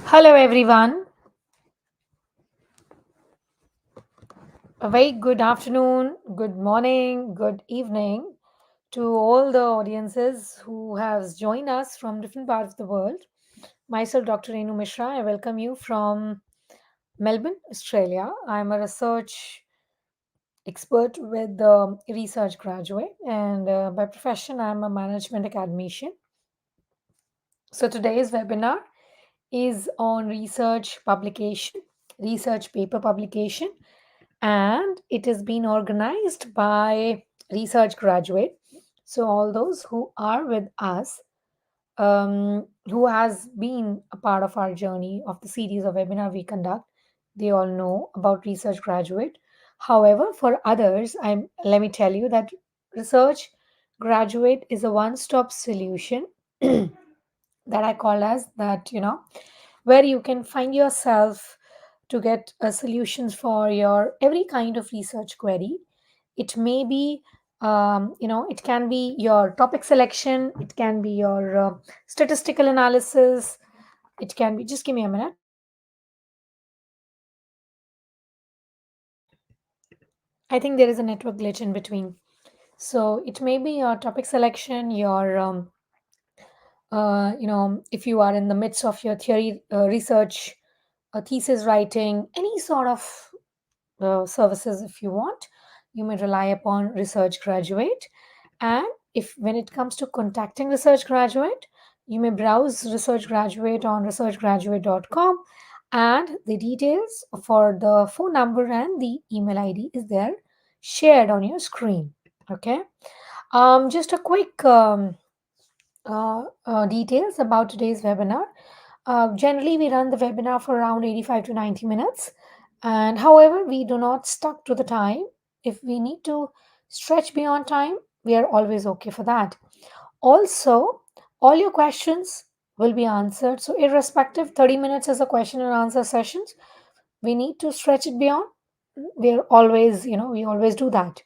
Hello, everyone. A very good afternoon, good morning, good evening to all the audiences who have joined us from different parts of the world. Myself, Dr. Renu Mishra, I welcome you from Melbourne, Australia. I'm a research expert with research graduate, and by profession, I'm a management academician. So today's webinar is on research publication, research paper publication, and it has been organized by research graduate. So all those who are with us, who has been a part of our journey of the series of webinar we conduct, they all know about research graduate. However, for others, let me tell you that research graduate is a one-stop solution that I call as that, where you can find yourself to get solutions for your every kind of research query. It may be, it can be your topic selection, it can be your statistical analysis, it can be, just give me a minute. I think there is a network glitch in between. So it may be your topic selection, your if you are in the midst of your theory research, thesis writing, any sort of services if you want, you may rely upon research graduate. And if when it comes to contacting research graduate, you may browse research graduate on researchgraduate.com, and the details for the phone number and the email id is there shared on your screen. Okay. Just a quick details about today's webinar. Generally, we run the webinar for around 85 to 90 minutes. And however, we do not stuck to the time. If we need to stretch beyond time, we are always okay for that. Also, all your questions will be answered. So, irrespective, 30 minutes is a question and answer sessions. We need to stretch it beyond. We are always, we always do that.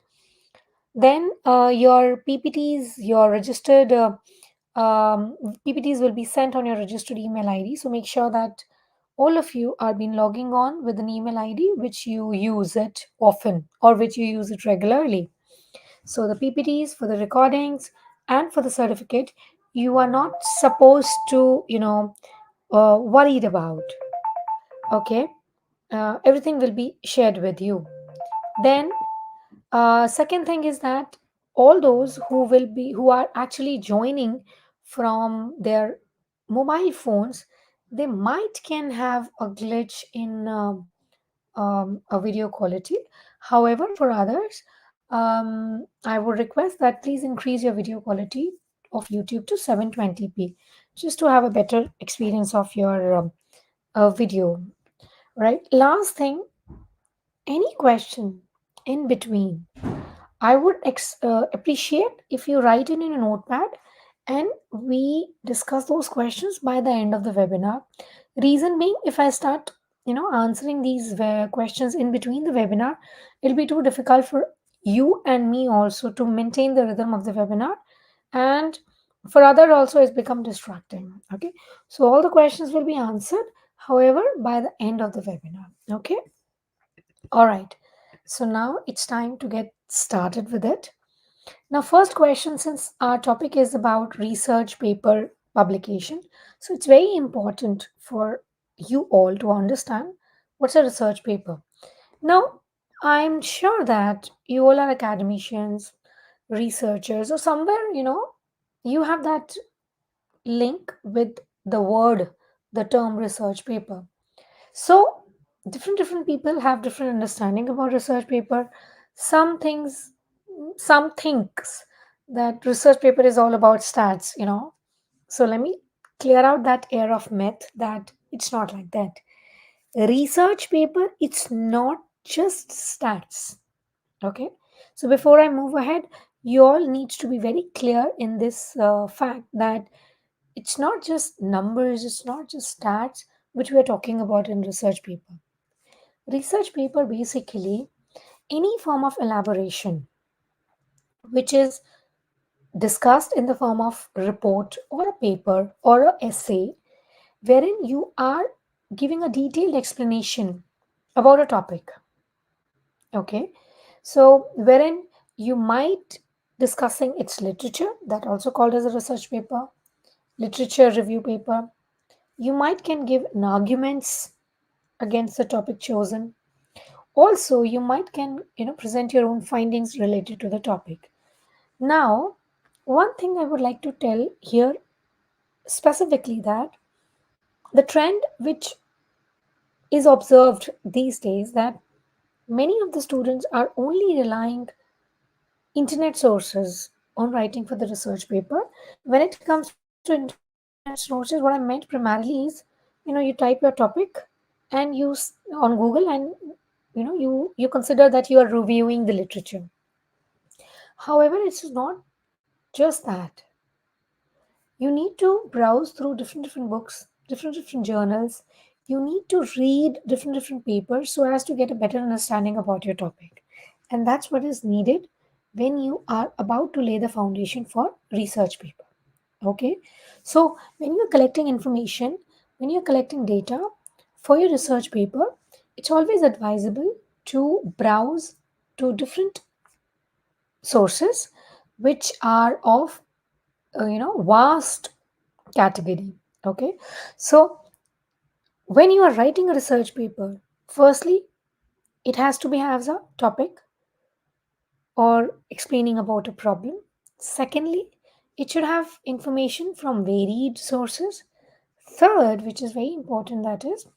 Then your PPTs, your registered PPTs will be sent on your registered email ID. So make sure that all of you are been logging on with an email ID which you use it often or which you use it regularly. So the PPTs for the recordings and for the certificate, you are not supposed to, worried about. Okay, everything will be shared with you. Then second thing is that all those who are actually joining from their mobile phones, they might can have a glitch in a video quality. However, for others, I would request that please increase your video quality of YouTube to 720p, just to have a better experience of your video. Right. Last thing, any question in between, I would appreciate if you write it in a notepad and we discuss those questions by the end of the webinar. Reason being, if I start, answering these questions in between the webinar, it'll be too difficult for you and me also to maintain the rhythm of the webinar, and for other also it's become distracting. Okay, so all the questions will be answered, however, by the end of the webinar. Okay, all right. So now it's time to get started with it. Now, first question, since our topic is about research paper publication, so it's very important for you all to understand what's a research paper. Now, I'm sure that you all are academicians, researchers, or somewhere, you have that link with the word, the term research paper. So different people have different understanding about research paper. Some things, some thinks that research paper is all about stats. So let me clear out that air of myth that it's not like that. Research paper, it's not just stats. Okay. So before I move ahead, you all need to be very clear in this fact that it's not just numbers, it's not just stats which we are talking about in research paper. Research paper basically any form of elaboration which is discussed in the form of report or a paper or a essay, wherein you are giving a detailed explanation about a topic. Okay, so wherein you might discussing its literature, that also called as a research paper, literature review paper. You might can give an arguments against the topic chosen. Also, you might can present your own findings related to the topic. Now, one thing I would like to tell here specifically that the trend which is observed these days that many of the students are only relying internet sources on writing for the research paper. When it comes to internet sources, what I meant primarily is, you type your topic and on Google, and you consider that you are reviewing the literature. However, it's not just that. You need to browse through different books, different journals. You need to read different papers so as to get a better understanding about your topic. And that's what is needed when you are about to lay the foundation for research paper. Okay, so when you're collecting information, when you're collecting data for your research paper, it's always advisable to browse to different sources which are of vast category. Okay, so when you are writing a research paper, firstly it has to be has a topic or explaining about a problem. Secondly, it should have information from varied sources. Third, which is very important, that is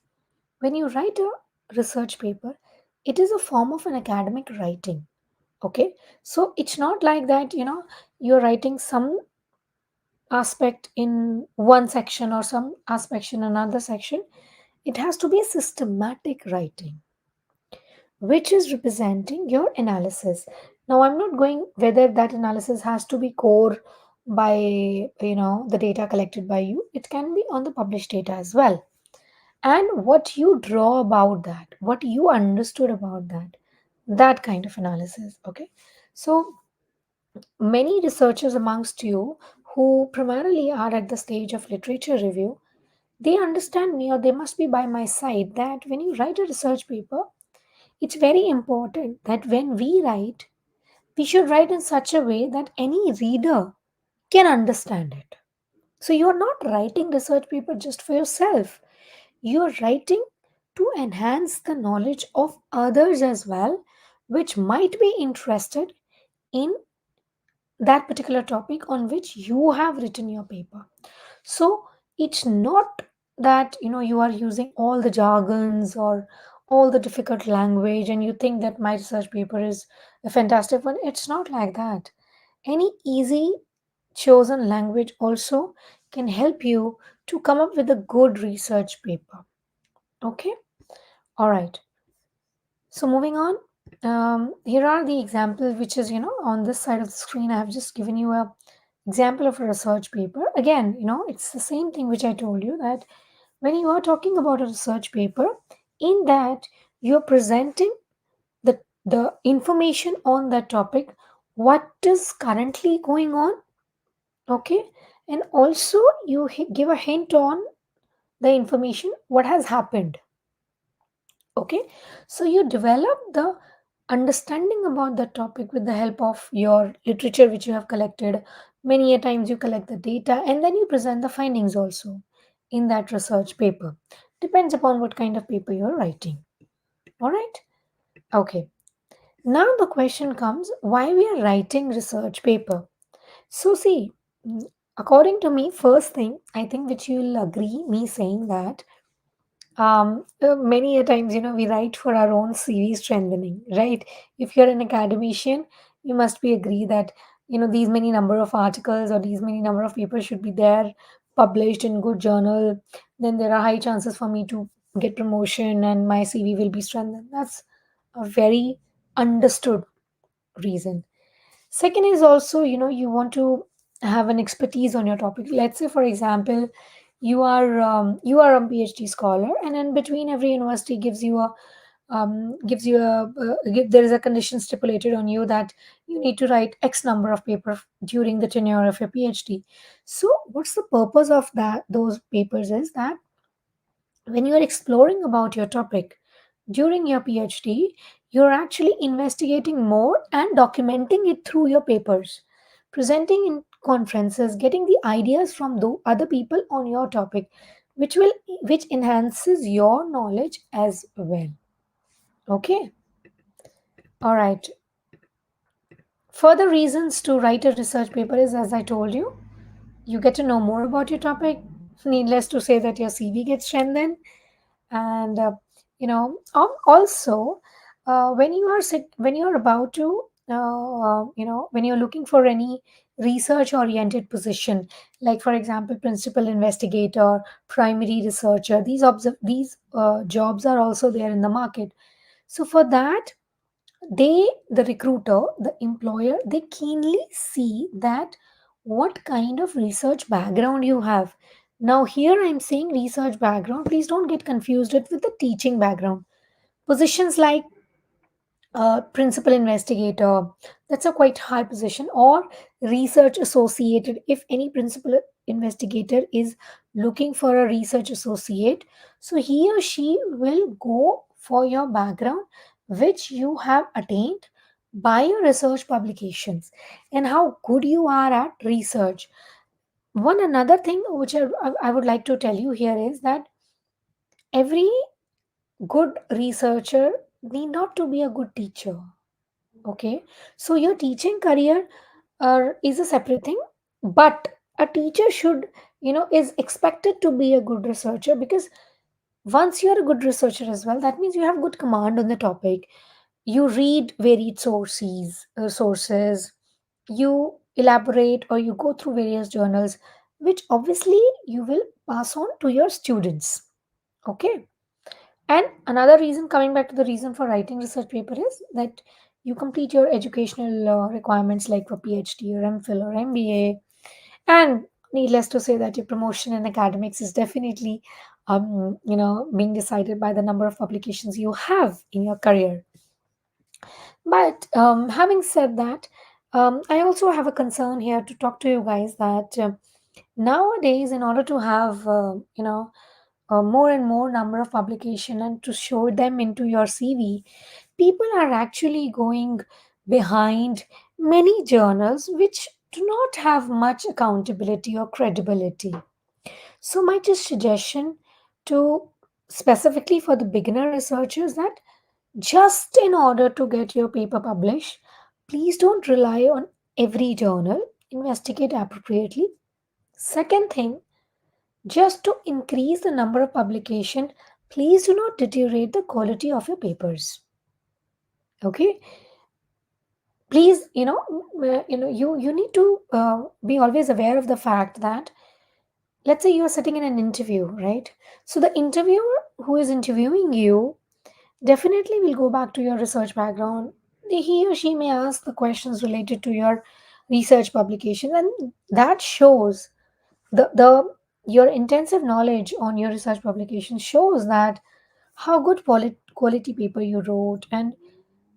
when you write a research paper, it is a form of an academic writing. Okay, so it's not like that you're writing some aspect in one section or some aspect in another section. It has to be a systematic writing which is representing your analysis. Now I'm not going whether that analysis has to be core by the data collected by you. It can be on the published data as well, and what you draw about that, what you understood about that, that kind of analysis. Okay, so many researchers amongst you who primarily are at the stage of literature review, they understand me or they must be by my side that when you write a research paper, it's very important that when we write, we should write in such a way that any reader can understand it. So you're not writing research paper just for yourself. You're writing to enhance the knowledge of others as well, which might be interested in that particular topic on which you have written your paper. So it's not that you are using all the jargons or all the difficult language and you think that my research paper is a fantastic one. It's not like that. Any easy chosen language also can help you to come up with a good research paper. Okay, all right. So moving on, here are the examples, which is on this side of the screen. I have just given you a example of a research paper. Again, it's the same thing which I told you that when you are talking about a research paper, in that you're presenting the information on that topic, what is currently going on. Okay, and also you give a hint on the information what has happened. Okay, so you develop the understanding about the topic with the help of your literature which you have collected. Many a times you collect the data and then you present the findings also in that research paper. Depends upon what kind of paper you're writing. All right, okay. Now the question comes, why we are writing research paper. So see, according to me, first thing I think which you'll agree me saying that many a times we write for our own CV strengthening, right? If you're an academician, you must be agree that these many number of articles or these many number of papers should be there, published in good journal. Then there are high chances for me to get promotion and my CV will be strengthened. That's a very understood reason. Second is also, you want to have an expertise on your topic. Let's say, for example, you are a PhD scholar, and in between every university there is a condition stipulated on you that you need to write X number of paper during the tenure of your PhD. So, what's the purpose of that? Those papers is that When you are exploring about your topic during your PhD, you're actually investigating more and documenting it through your papers, presenting in conferences, getting the ideas from the other people on your topic, which enhances your knowledge as well. Okay, all right. Further reasons to write a research paper is, as I told you, you get to know more about your topic. Needless to say that your CV gets strengthened, and also when you are about to when you're looking for any research oriented position, like for example principal investigator, primary researcher, these jobs are also there in the market. So for that, the recruiter, the employer, they keenly see that what kind of research background you have. Now here I'm saying research background, please don't get confused it with the teaching background. Positions like principal investigator, that's a quite high position, or research associated. If any principal investigator is looking for a research associate, so he or she will go for your background which you have attained by your research publications and how good you are at research. One another thing which I would like to tell you here is that every good researcher need not to be a good teacher. Okay, so your teaching career is a separate thing, but a teacher should, is expected to be a good researcher, because once you're a good researcher as well, that means you have good command on the topic. You read varied sources, you elaborate or you go through various journals, which obviously you will pass on to your students. Okay, and another reason, coming back to the reason for writing research paper, is that you complete your educational requirements like for PhD or MPhil or MBA. And needless to say that your promotion in academics is definitely, being decided by the number of publications you have in your career. But having said that, I also have a concern here to talk to you guys that nowadays, in order to have, more and more number of publication and to show them into your CV, people are actually going behind many journals which do not have much accountability or credibility. So my just suggestion to, specifically for the beginner researchers, that just in order to get your paper published, please don't rely on every journal, investigate appropriately. Second thing, just to increase the number of publication, please do not deteriorate the quality of your papers. Okay, please, you need to be always aware of the fact that, let's say you are sitting in an interview, right? So the interviewer who is interviewing you definitely will go back to your research background. He or she may ask the questions related to your research publication, and that shows the your intensive knowledge on your research publication shows that how good quality paper you wrote. And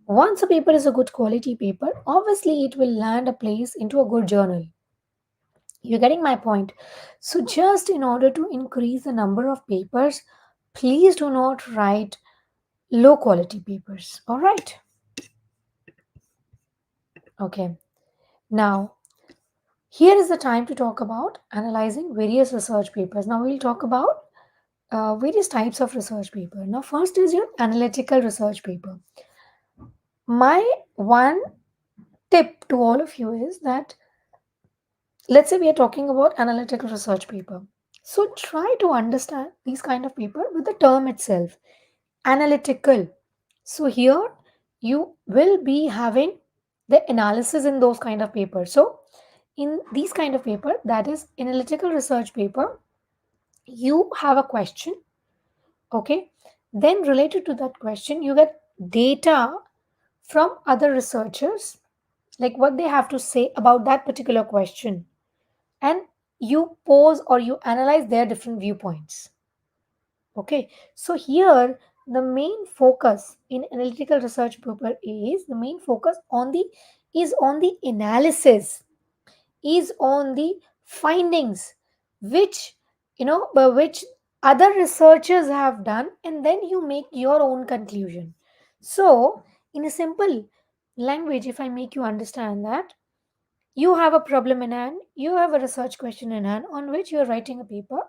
once a paper is a good quality paper, obviously it will land a place into a good journal. You're getting my point. So just in order to increase the number of papers, please do not write low quality papers. All right. Okay. Now, here is the time to talk about analyzing various research papers. Now, we'll talk about various types of research paper. Now, first is your analytical research paper. My one tip to all of you is that, let's say we are talking about analytical research paper. So, try to understand these kind of paper with the term itself, analytical. So, here you will be having the analysis in those kind of papers. So, in these kind of paper, that is analytical research paper, you have a question. Okay, then related to that question you get data from other researchers, like what they have to say about that particular question, and you pose or you analyze their different viewpoints. Okay, so here the main focus in analytical research paper is the main focus on the is on the analysis, is on the findings, which by which other researchers have done, and then you make your own conclusion. So, in a simple language, if I make you understand that you have a problem in hand, you have a research question in hand on which you are writing a paper.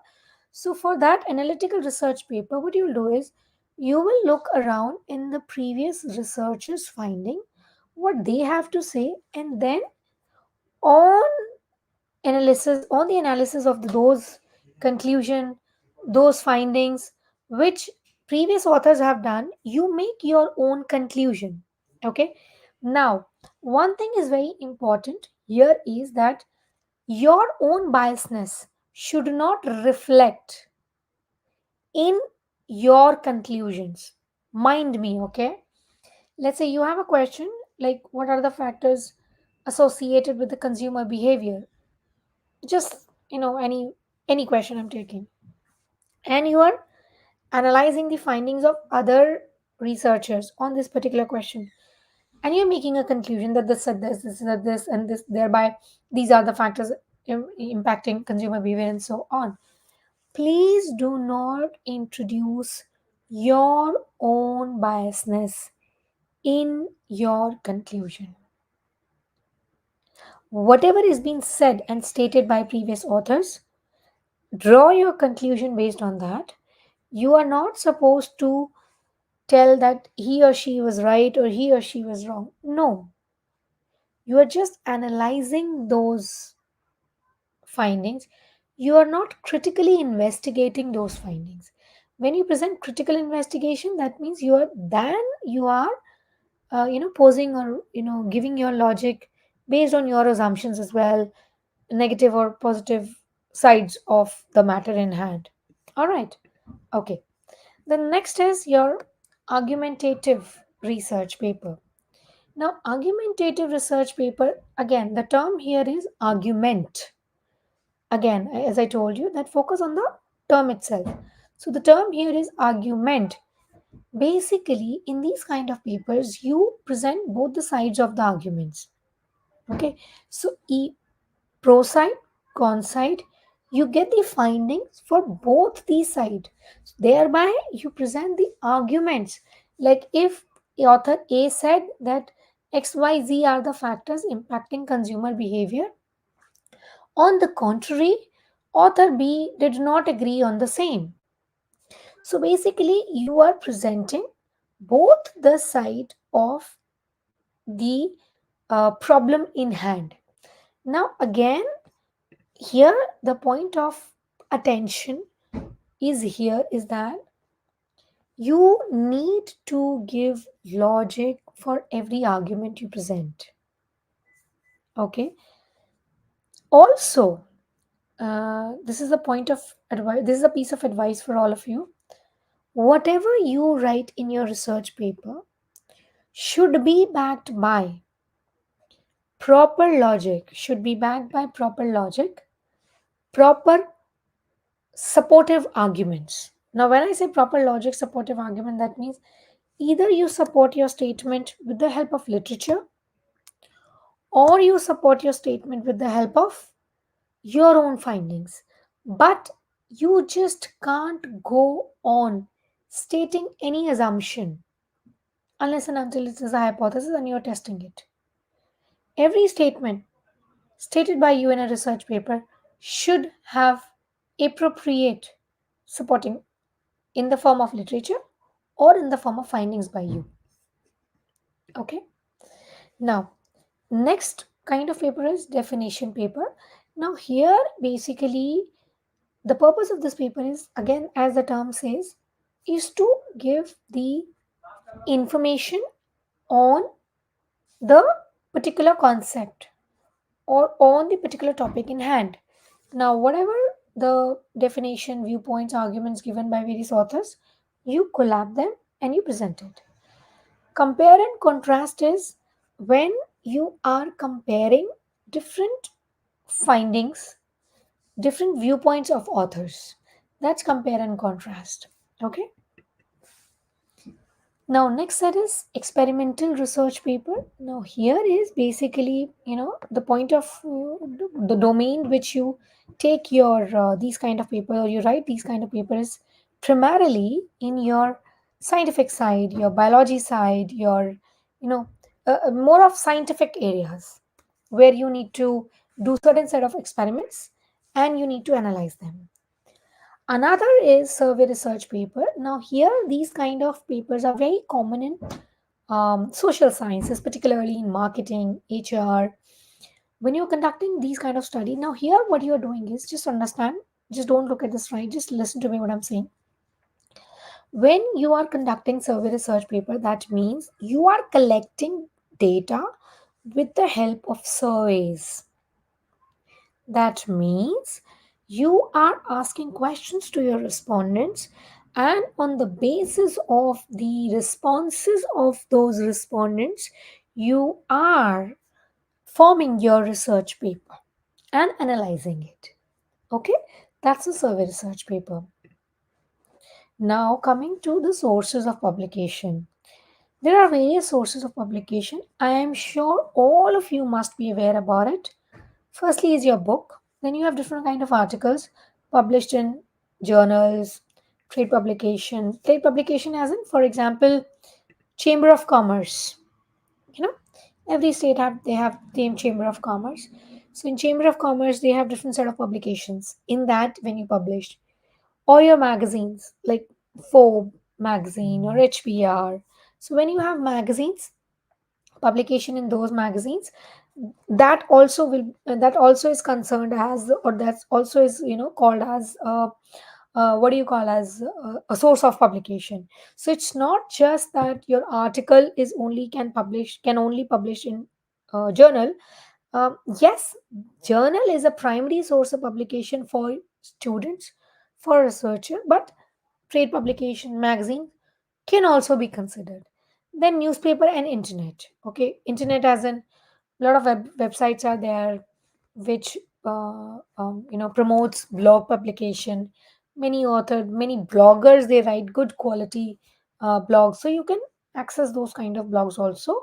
So, for that analytical research paper, what you'll do is you will look around in the previous researchers' finding, what they have to say, and then on on the analysis of those conclusion, those findings which previous authors have done, you make your own conclusion. Okay. Now, one thing is very important here is that your own biasness should not reflect in your conclusions. Mind me, okay? Let's say you have a question like what are the factors associated with the consumer behavior? Just, any question I'm taking. And you are analyzing the findings of other researchers on this particular question. And you're making a conclusion that this said this, and this, thereby, these are the factors impacting consumer behavior and so on. Please do not introduce your own biasness in your conclusion. Whatever is being said and stated by previous authors, draw your conclusion based on that. You are not supposed to tell that he or she was right or he or she was wrong. No, you are just analyzing those findings. You are not critically investigating those findings. When you present critical investigation, that means you are posing, or giving your logic based on your assumptions as well, negative or positive sides of the matter in hand. All right. Okay. The next is your argumentative research paper. Now, argumentative research paper, again, the term here is argument. Again, as I told you, that focus on the term itself. So, the term here is argument. Basically, in these kind of papers, you present both the sides of the arguments. Okay, so pro side, con side, you get the findings for both these sides. Thereby, you present the arguments. Like if author A said that XYZ are the factors impacting consumer behavior, on the contrary, author B did not agree on the same. So basically, you are presenting both the side of the problem in hand. Now, again, here the point of attention is that you need to give logic for every argument you present. Okay. Also, this is a point of advice. This is a piece of advice for all of you. Whatever you write in your research paper should be backed by proper logic. Should be backed by proper logic, proper supportive arguments. Now, when I say proper logic, supportive argument, that means either you support your statement with the help of literature, or you support your statement with the help of your own findings. But you just can't go on stating any assumption unless and until it is a hypothesis and you're testing it. Every statement stated by you in a research paper should have appropriate supporting in the form of literature or in the form of findings by you. Okay. Now, next kind of paper is definition paper. Now, here basically the purpose of this paper is, again, as the term says, is to give the information on the particular concept or on the particular topic in hand. Now, whatever the definition, viewpoints, arguments given by various authors, you collab them and you present it. Compare and contrast is when you are comparing different findings, different viewpoints of authors. That's compare and contrast. Okay. Now, next set is experimental research paper. Now, here is basically, the point of the domain which you take your these kind of paper, or you write these kind of papers primarily in your scientific side, your biology side, your you know more of scientific areas where you need to do certain set of experiments and you need to analyze them. Another is survey research paper. Now here these kind of papers are very common in social sciences, particularly in marketing, HR. When you're conducting these kind of study, now here what you're doing is just understand, just don't look at this, right? Just listen to me what I'm saying. When you are conducting survey research paper, that means you are collecting data with the help of surveys. That means you are asking questions to your respondents, and on the basis of the responses of those respondents, you are forming your research paper and analyzing it. Okay, that's a survey research paper. Now, coming to the sources of publication. There are various sources of publication. I am sure all of you must be aware about it. Firstly is your book. Then you have different kind of articles published in journals, trade publication as in, for example, Chamber of Commerce. You know, every state have their Chamber of Commerce. So in Chamber of Commerce, they have different set of publications. In that, when you publish, or your magazines like Forbes magazine or HBR. So when you have magazines, publication in those magazines, that also is concerned as, or that's also is called as what do you call as a source of publication. So it's not just that your article is only can only publish in journal. Yes, journal is a primary source of publication for students, for researcher, but trade publication, magazine can also be considered. Then newspaper and internet. Okay, internet as in a lot of websites are there which promotes blog publication. Many bloggers, they write good quality blogs, so you can access those kind of blogs also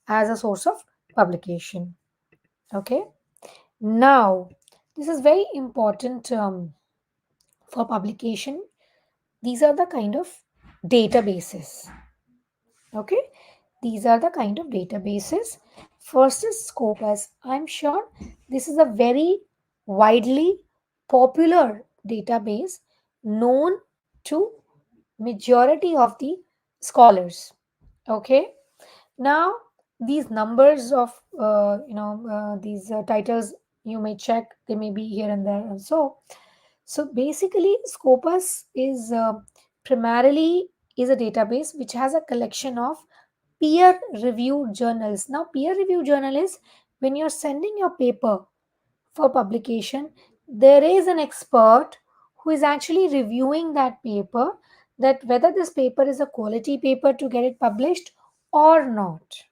as a source of publication. Okay, now this is very important for publication. These are the kind of databases. Okay, these are the kind of databases. First is Scopus. I'm sure this is a very widely popular database known to majority of the scholars. Okay, now these numbers of these titles, you may check, they may be here and there and so basically, Scopus is primarily is a database which has a collection of peer-reviewed journals. Now, peer-reviewed journal is when you're sending your paper for publication, there is an expert who is actually reviewing that paper, that whether this paper is a quality paper to get it published or not.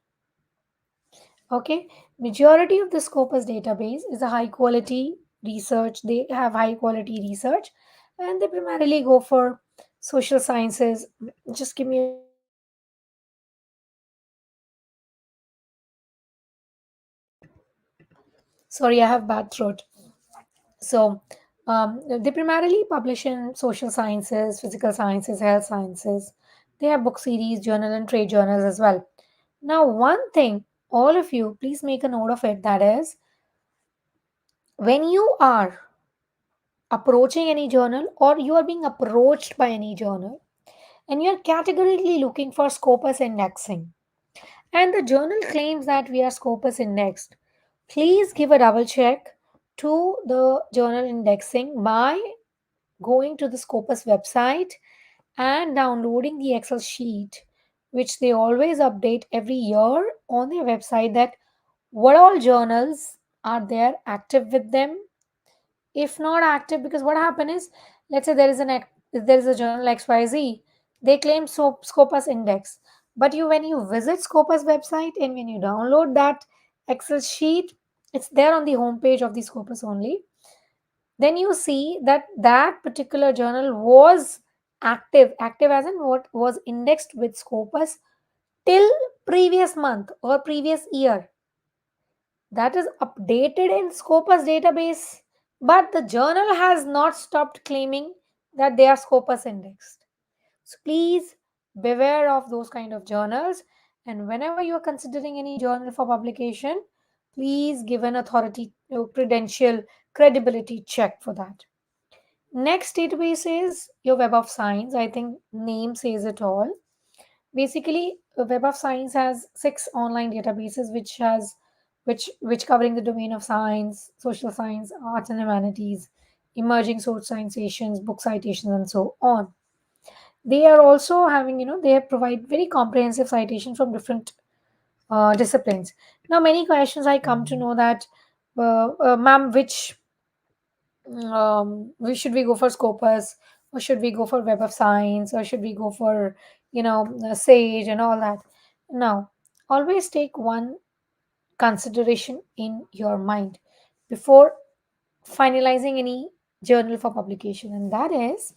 Okay, majority of the Scopus database is a high quality research. They have high quality research, and they primarily go for social sciences. Just give me a minute. Sorry, I have bad throat. So they primarily publish in social sciences, physical sciences, health sciences. They have book series, journal, and trade journals as well. Now, one thing, all of you, please make a note of it. That is, when you are approaching any journal, or you are being approached by any journal, and you are categorically looking for Scopus indexing, and the journal claims that we are Scopus indexed, please give a double check to the journal indexing by going to the Scopus website and downloading the Excel sheet, which they always update every year on their website, that what all journals are there active with them. If not active, because what happen is, let's say there is a journal XYZ, they claim Scopus index, but you when you visit Scopus website and when you download that Excel sheet, it's there on the homepage of the Scopus only. Then you see that that particular journal was active as in what was indexed with Scopus till previous month or previous year. That is updated in Scopus database But the journal has not stopped claiming that they are Scopus indexed. So please beware of those kind of journals. And whenever you are considering any journal for publication, please give an authority credential credibility check for that. Next database is your Web of Science. I think name says it all. Basically, Web of Science has six online databases which covering the domain of science, social science, arts and humanities, emerging source citations, book citations, and so on. They are also having, they provide very comprehensive citations from different disciplines. Now, many questions I come to know that, ma'am, we should we go for Scopus, or should we go for Web of Science, or should we go for, Sage and all that? Now, always take one consideration in your mind before finalizing any journal for publication, and that is,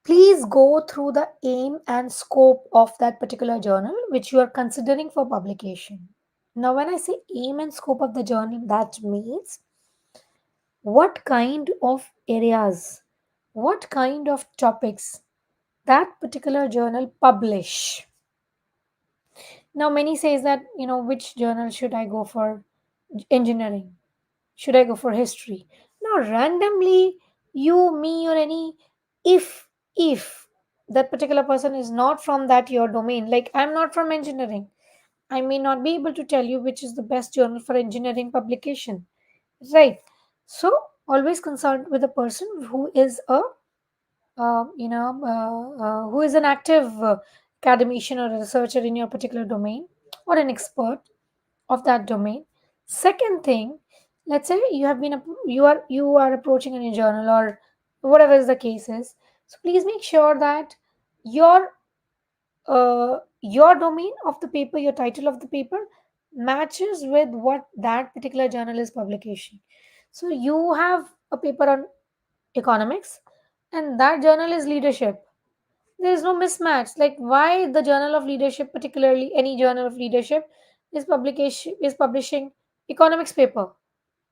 please go through the aim and scope of that particular journal which you are considering for publication. Now, when I say aim and scope of the journal, that means what kind of areas, what kind of topics that particular journal publish. Now, many says that, which journal should I go for? Engineering. Should I go for history? Now, randomly, you, me, or any, if that particular person is not from that your domain, like I'm not from engineering, I may not be able to tell you which is the best journal for engineering publication, right? So always consult with a person who is a who is an active academician or a researcher in your particular domain, or an expert of that domain. Second thing, let's say you are approaching any journal or whatever is the case is. So please make sure that your your domain of the paper, your title of the paper matches with what that particular journal is publication. So you have a paper on economics, and that journal is leadership. There is no mismatch. Like, why the journal of leadership, particularly any journal of leadership, is publishing economics paper,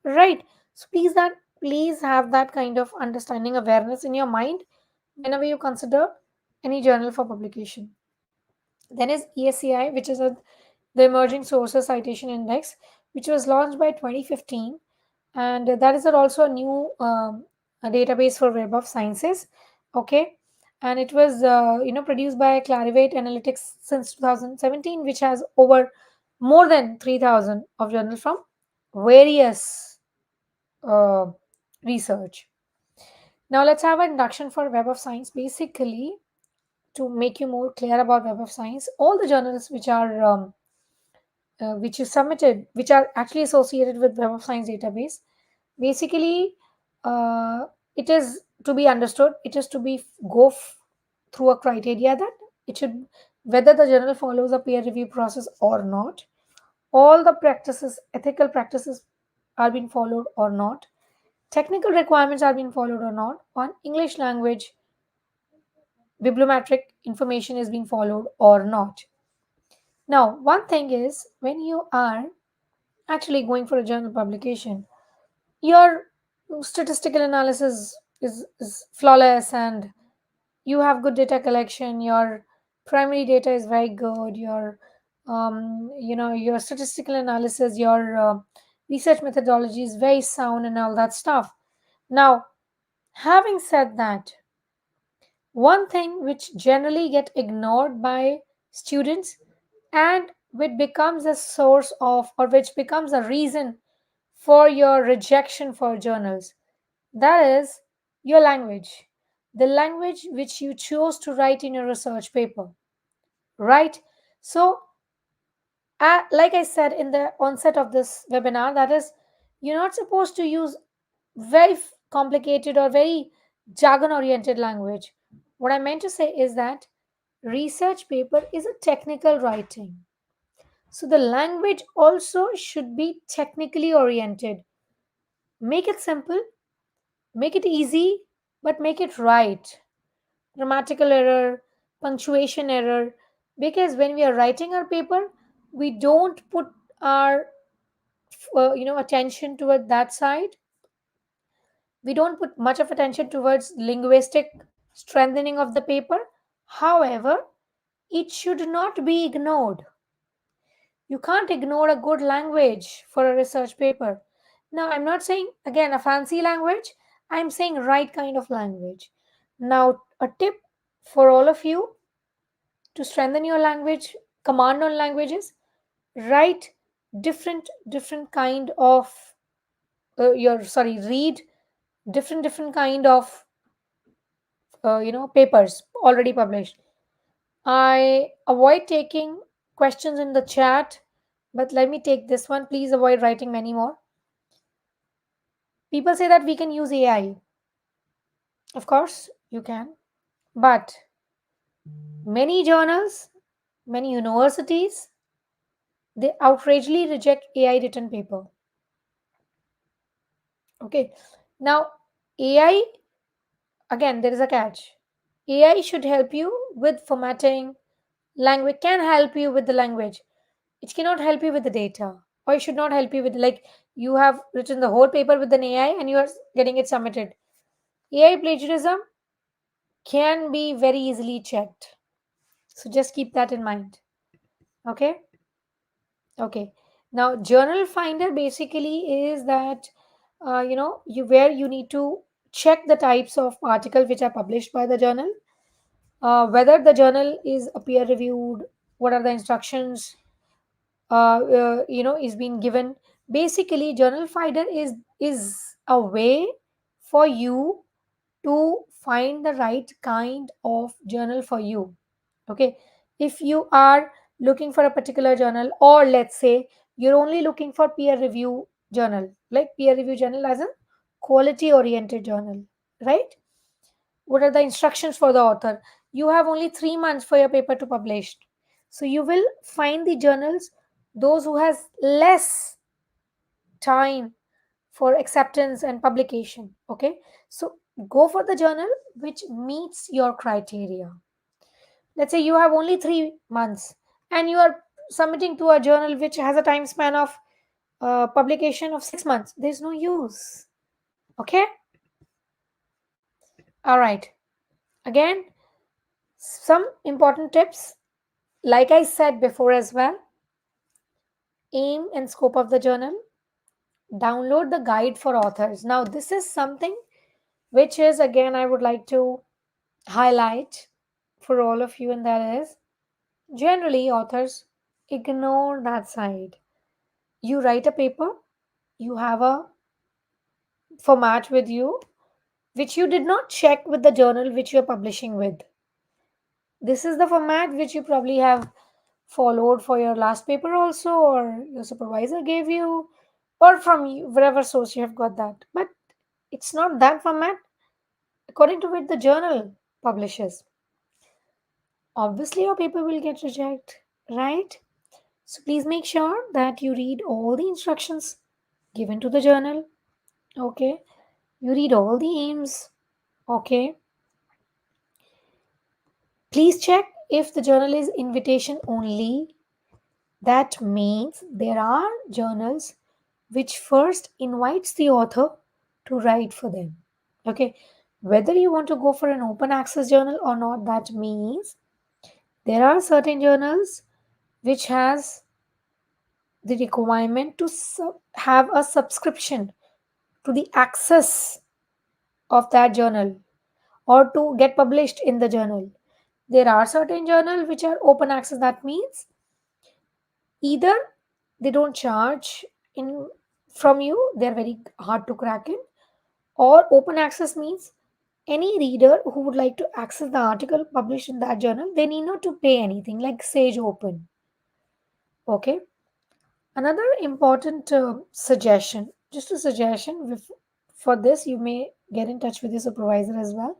right? So please have that kind of understanding, awareness in your mind whenever you consider any journal for publication. Then is ESCI, which is the Emerging Sources Citation Index, which was launched by 2015, and that is also a new a database for Web of Sciences. Okay, and it was produced by Clarivate Analytics since 2017, which has over more than 3,000 of journals from various uh, research. Now let's have an introduction for Web of Science. Basically, to make you more clear about Web of Science, all the journals which you submitted, which are actually associated with Web of Science database, basically, uh, it is to be understood. It is to be through a criteria that it should, whether the journal follows a peer review process or not, all the practices, ethical practices, are being followed or not, technical requirements are being followed or not, on English language bibliometric information is being followed or not. Now, one thing is, when you are actually going for a journal publication, your statistical analysis is flawless, and you have good data collection, your primary data is very good, your statistical analysis, your research methodology is very sound and all that stuff. Now, having said that, one thing which generally get ignored by students, and which becomes a source of, or which becomes a reason for your rejection for journals, that is your language, the language which you chose to write in your research paper, right? So, like I said in the onset of this webinar, that is, you're not supposed to use very complicated or very jargon oriented language. What I meant to say is that research paper is a technical writing. So the language also should be technically oriented. Make it simple, make it easy, but make it right. Grammatical error, punctuation error, because when we are writing our paper, we don't put our attention toward that side. We don't put much of attention towards linguistic strengthening of the paper. However, it should not be ignored. You can't ignore a good language for a research paper. Now, I'm not saying again a fancy language, I'm saying right kind of language. Now, a tip for all of you to strengthen your language, command on languages, write different kind of your sorry read different kind of papers already published. I avoid taking questions in the chat, but let me take this one. Please avoid writing many more. People say that we can use AI. Of course, you can. But many journals, many universities, they outragely reject AI written paper. Okay. Now, AI, again, there is a catch. AI should help you with formatting, language can help you with the language. It cannot help you with the data. Or it should not help you with, like, you have written the whole paper with an AI and you are getting it submitted. AI plagiarism can be very easily checked. So just keep that in mind. Okay. Okay. Now, journal finder basically is that you where you need to check the types of articles which are published by the journal, whether the journal is a peer reviewed, what are the instructions is being given. Basically, journal finder is a way for you to find the right kind of journal for you. Okay, if you are looking for a particular journal, or let's say you're only looking for peer review journal, like peer review journal as a quality oriented journal, right? What are the instructions for the author? You have only 3 months for your paper to publish, so you will find the journals those who has less time for acceptance and publication. Okay, so go for the journal which meets your criteria. Let's say you have only 3 months and you are submitting to a journal which has a time span of publication of 6 months. There's no use. Okay. All right. Again, some important tips. Like I said before as well, aim and scope of the journal, download the guide for authors. Now, this is something which is, again, I would like to highlight for all of you, and that is generally authors ignore that side. You write a paper, you have a format with you, which you did not check with the journal which you're publishing with. This is the format which you probably have followed for your last paper also, or your supervisor gave you, or from wherever source you have got that. But it's not that format according to which the journal publishes. Obviously, your paper will get rejected, right? So please make sure that you read all the instructions given to the journal. Okay, you read all the aims. Okay, please check if the journal is invitation only. That means there are journals which first invites the author to write for them. Okay, whether you want to go for an open access journal or not, that means there are certain journals which has the requirement to have a subscription to the access of that journal or to get published in the journal. There are certain journals which are open access. That means either they don't charge in from you, they're very hard to crack in, or open access means any reader who would like to access the article published in that journal, they need not to pay anything, like Sage Open. Okay. Another important suggestion, just a suggestion, for this you may get in touch with your supervisor as well.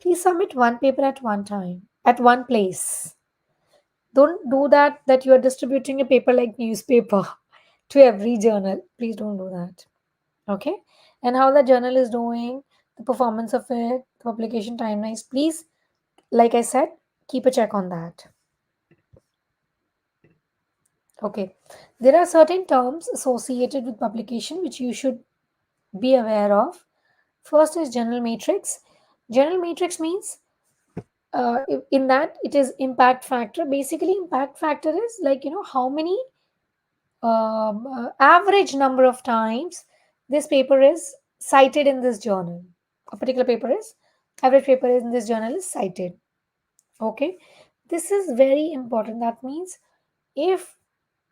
Please submit one paper at one time, at one place. Don't do that you are distributing a paper like newspaper to every journal. Please don't do that. Okay. And how the journal is doing, the performance of it, the publication timelines, please, like I said, keep a check on that. Okay. There are certain terms associated with publication which you should be aware of. First is general matrix. General matrix means in that it is impact factor. Basically, impact factor is like, how many average number of times this paper is cited in this journal. A particular paper is average paper in this journal is cited. Okay, this is very important. That means if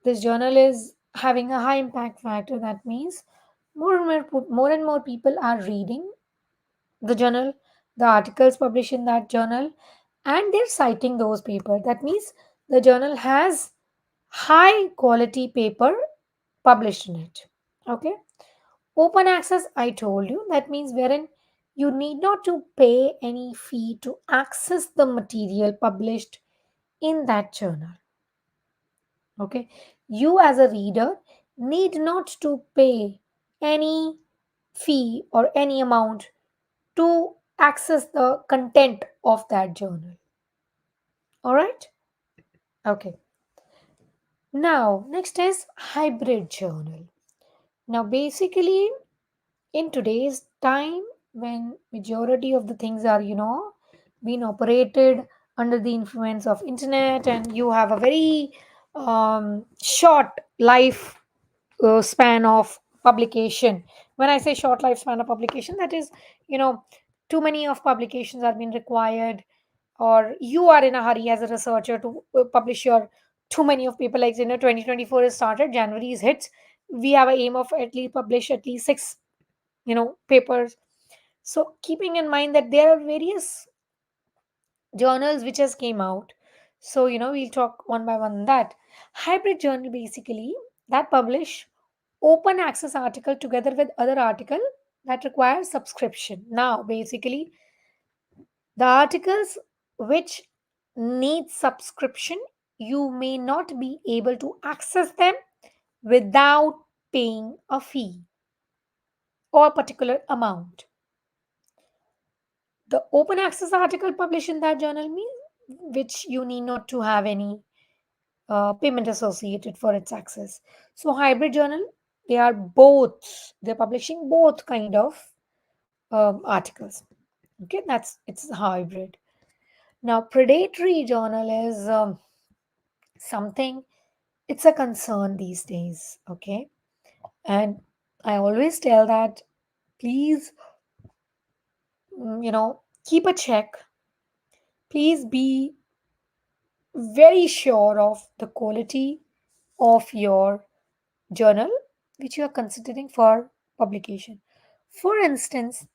this journal is having a high impact factor, that means more and more people are reading the journal, the articles published in that journal, and they're citing those papers. That means the journal has high quality paper published in it. Okay, open access, I told you, that means wherein you need not to pay any fee to access the material published in that journal. Okay, you as a reader need not to pay any fee or any amount to access the content of that journal. All right. Okay, now next is hybrid journal. Now basically, in today's time, when majority of the things are, being operated under the influence of internet, and you have a very short life span of publication. When I say short lifespan of publication, that is, you know too many of publications are being required, or you are in a hurry as a researcher to publish your too many of people. Like, 2024 is started, January is hits, we have a aim of at least publish at least six papers. So keeping in mind that there are various journals which has came out, so we'll talk one by one on that. Hybrid journal basically that publish open access article together with other article that require subscription. Now basically, the articles which need subscription, you may not be able to access them without paying a fee or particular amount. The open access article published in that journal means which you need not to have any payment associated for its access. So hybrid journal, they're publishing both kind of articles. Okay, it's hybrid. Now predatory journal is something, it's a concern these days. Okay, and I always tell that, please, keep a check. Please be very sure of the quality of your journal which you are considering for publication. For instance,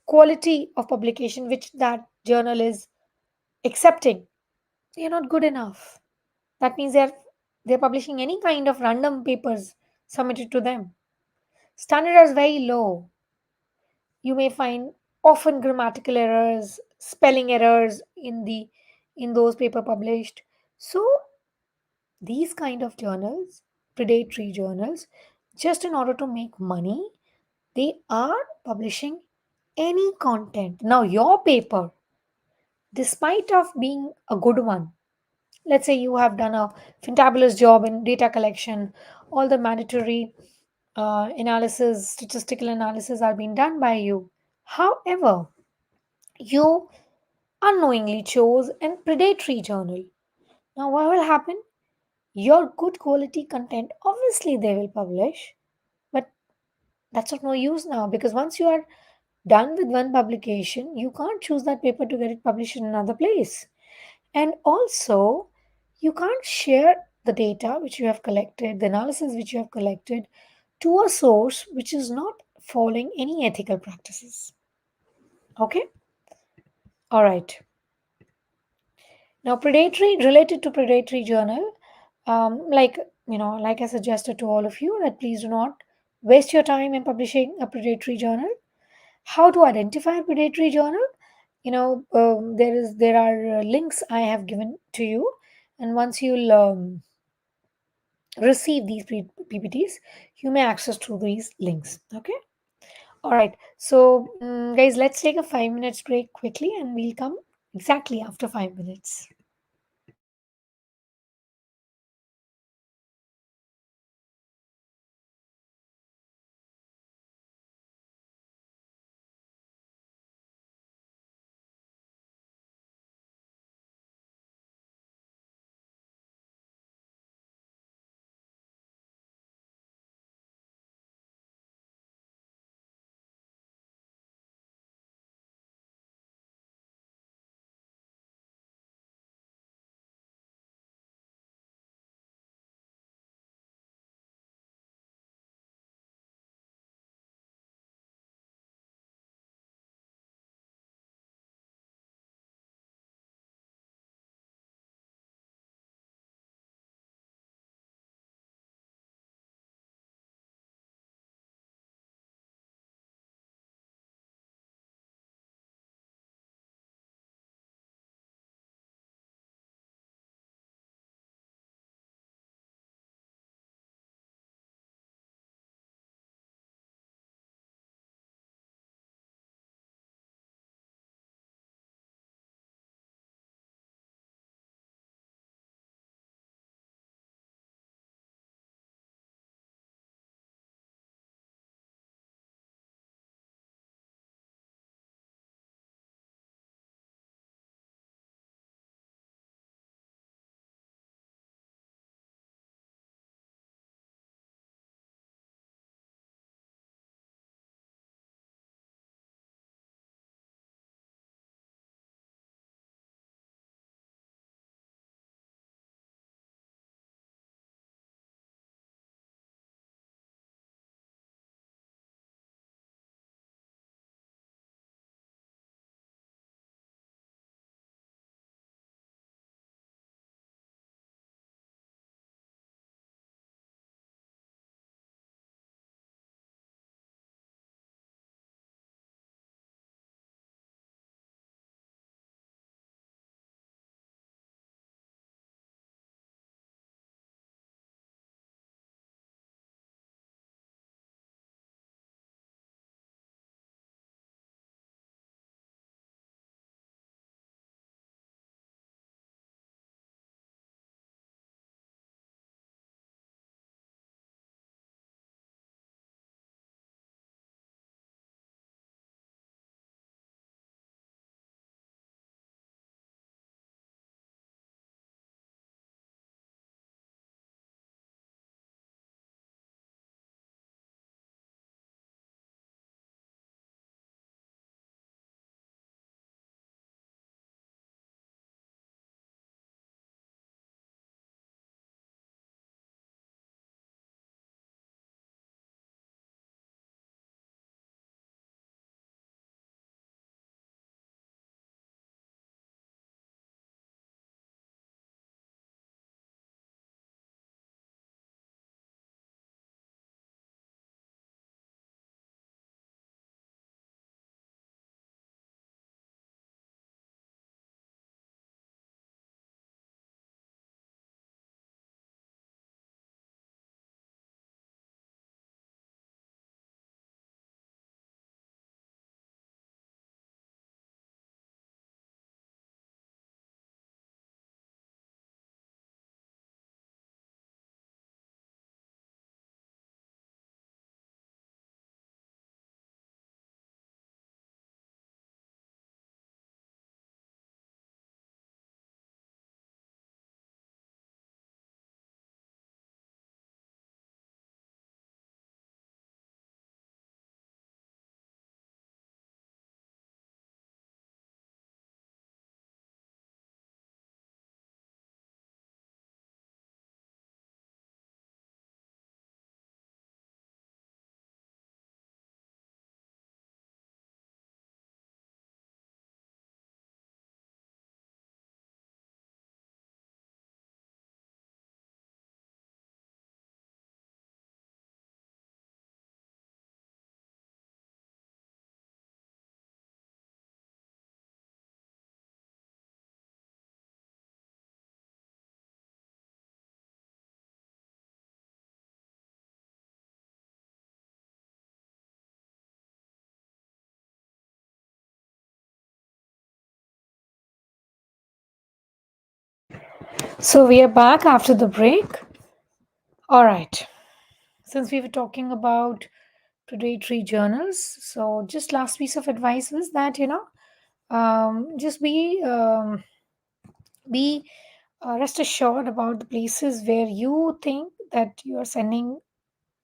quality of publication which that journal is accepting, they are not good enough. That means they're publishing any kind of random papers submitted to them. Standard is very low. You may find often grammatical errors, spelling errors in those paper published. So these kind of journals, predatory journals, just in order to make money, they are publishing any content. Now your paper, despite of being a good one, let's say you have done a fantabulous job in data collection, all the mandatory analysis, statistical analysis are being done by you. However, you unknowingly chose a predatory journal. Now what will happen? Your good quality content, obviously they will publish, but that's of no use now, because once you are done with one publication, you can't choose that paper to get it published in another place. And also, you can't share the data which you have collected, the analysis which you have collected, to a source which is not following any ethical practices. Okay? All right. Now, predatory, related to predatory journal, like I suggested to all of you, that please do not waste your time in publishing a predatory journal. How to identify a predatory journal? There are links I have given to you, and once you'll receive these PPTs, you may access through these links. Okay. All right. So, guys, let's take a 5 minutes break quickly, and we'll come exactly after 5 minutes. So we are back after the break. All right. Since we were talking about predatory journals, so just last piece of advice was that just be rest assured about the places where you think that you are sending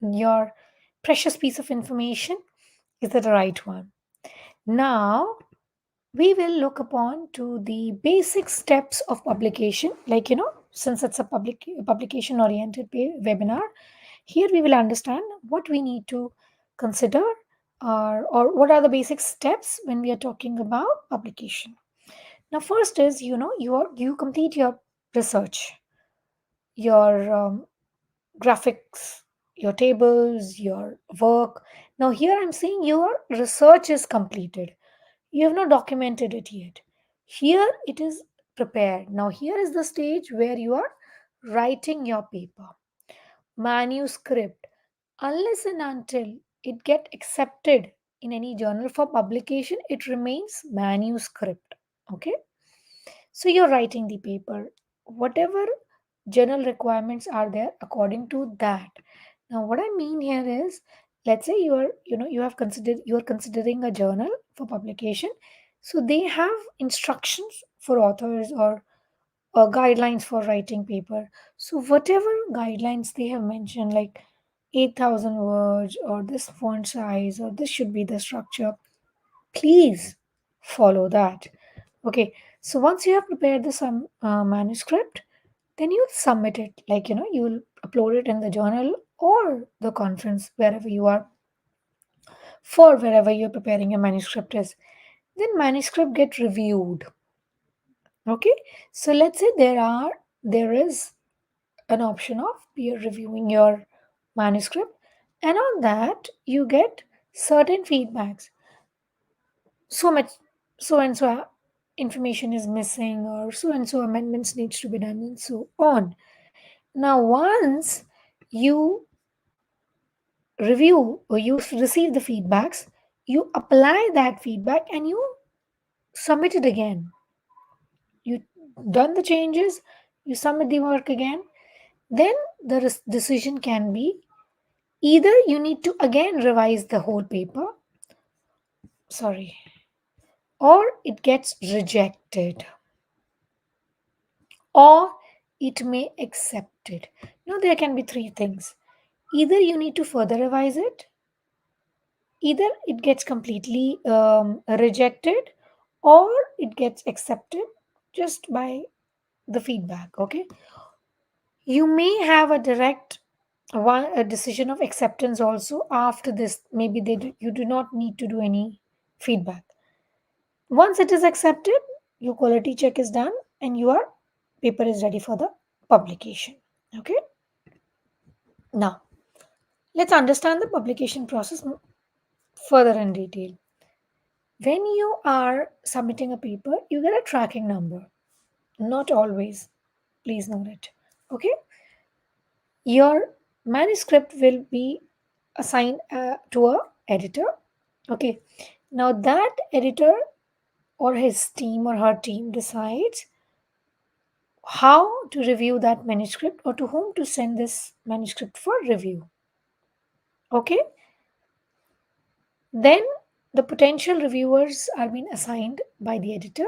your precious piece of information is that the right one. Now we will look upon to the basic steps of publication, like since it's a publication oriented webinar. Here we will understand what we need to consider, or what are the basic steps when we are talking about publication. Now first is, you complete your research, your graphics, your tables, your work. Now here I'm saying your research is completed, you have not documented it yet. Here it is prepared. Now here is the stage where you are writing your paper. Manuscript. Unless and until it get accepted in any journal for publication, it remains manuscript. Okay. So you're writing the paper. Whatever journal requirements are there according to that. Now what I mean here is, let's say you are considering a journal for publication. So they have instructions for authors, or guidelines for writing paper. So whatever guidelines they have mentioned, like 8,000 words, or this font size, or this should be the structure, please follow that. Okay, so once you have prepared the manuscript, then you'll submit it, like you'll upload it in the journal or the conference, wherever you're preparing your manuscript is. Then manuscript get reviewed. Okay, so let's say there is an option of peer reviewing your manuscript, and on that you get certain feedbacks. So much, so and so information is missing, or so and so amendments needs to be done, and so on. Now once you review, or you receive the feedbacks, you apply that feedback and you submit it again. You done the changes, you submit the work again. Then the decision can be, either you need to again revise the whole paper, sorry, or it gets rejected, or it may accept it. There can be three things: either you need to further revise it, either it gets completely rejected, or it gets accepted just by the feedback. Okay, you may have a direct a decision of acceptance also. After this, maybe you do not need to do any feedback. Once it is accepted, your quality check is done, and your paper is ready for the publication. Okay, now let's understand the publication process further in detail. When you are submitting a paper, you get a tracking number. Not always, please note it. Okay, your manuscript will be assigned to a editor. Okay, now that editor or his team or her team decides how to review that manuscript, or to whom to send this manuscript for review. Okay, then the potential reviewers are being assigned by the editor,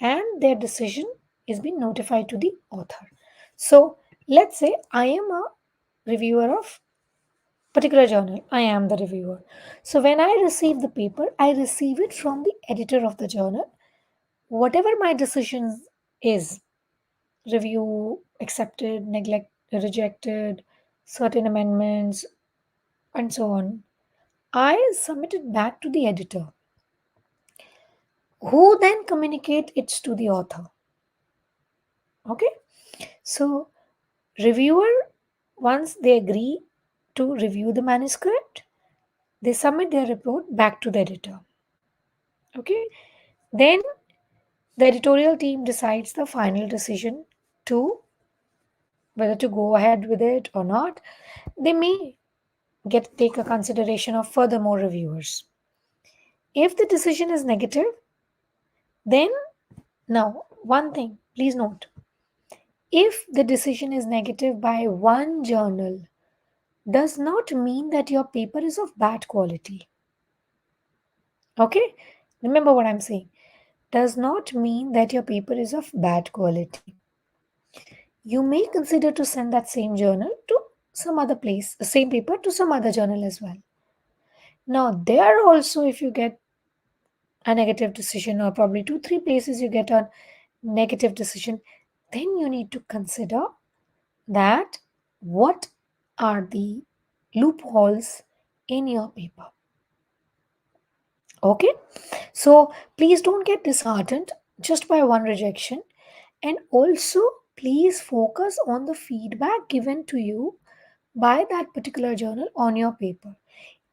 and their decision is being notified to the author. So let's say I am a reviewer of particular journal. I am the reviewer. So when I receive the paper, I receive it from the editor of the journal. Whatever my decision is, review, accepted, neglect, rejected, certain amendments, and so on, I submit it back to the editor, who then communicate it to the author. Okay, so reviewer, once they agree to review the manuscript, they submit their report back to the editor. Okay, then the editorial team decides the final decision to whether to go ahead with it or not. They may take a consideration of further more reviewers. If the decision is negative, then, now one thing please note: If the decision is negative by one journal, does not mean that your paper is of bad quality. Okay? Remember what I'm saying. Does not mean that your paper is of bad quality. You may consider to send that same journal to some other place, the same paper to some other journal as well. Now, there also, if you get a negative decision, or probably two, three places you get a negative decision, then you need to consider that what are the loopholes in your paper. Okay, so please don't get disheartened just by one rejection, and also please focus on the feedback given to you by that particular journal on your paper.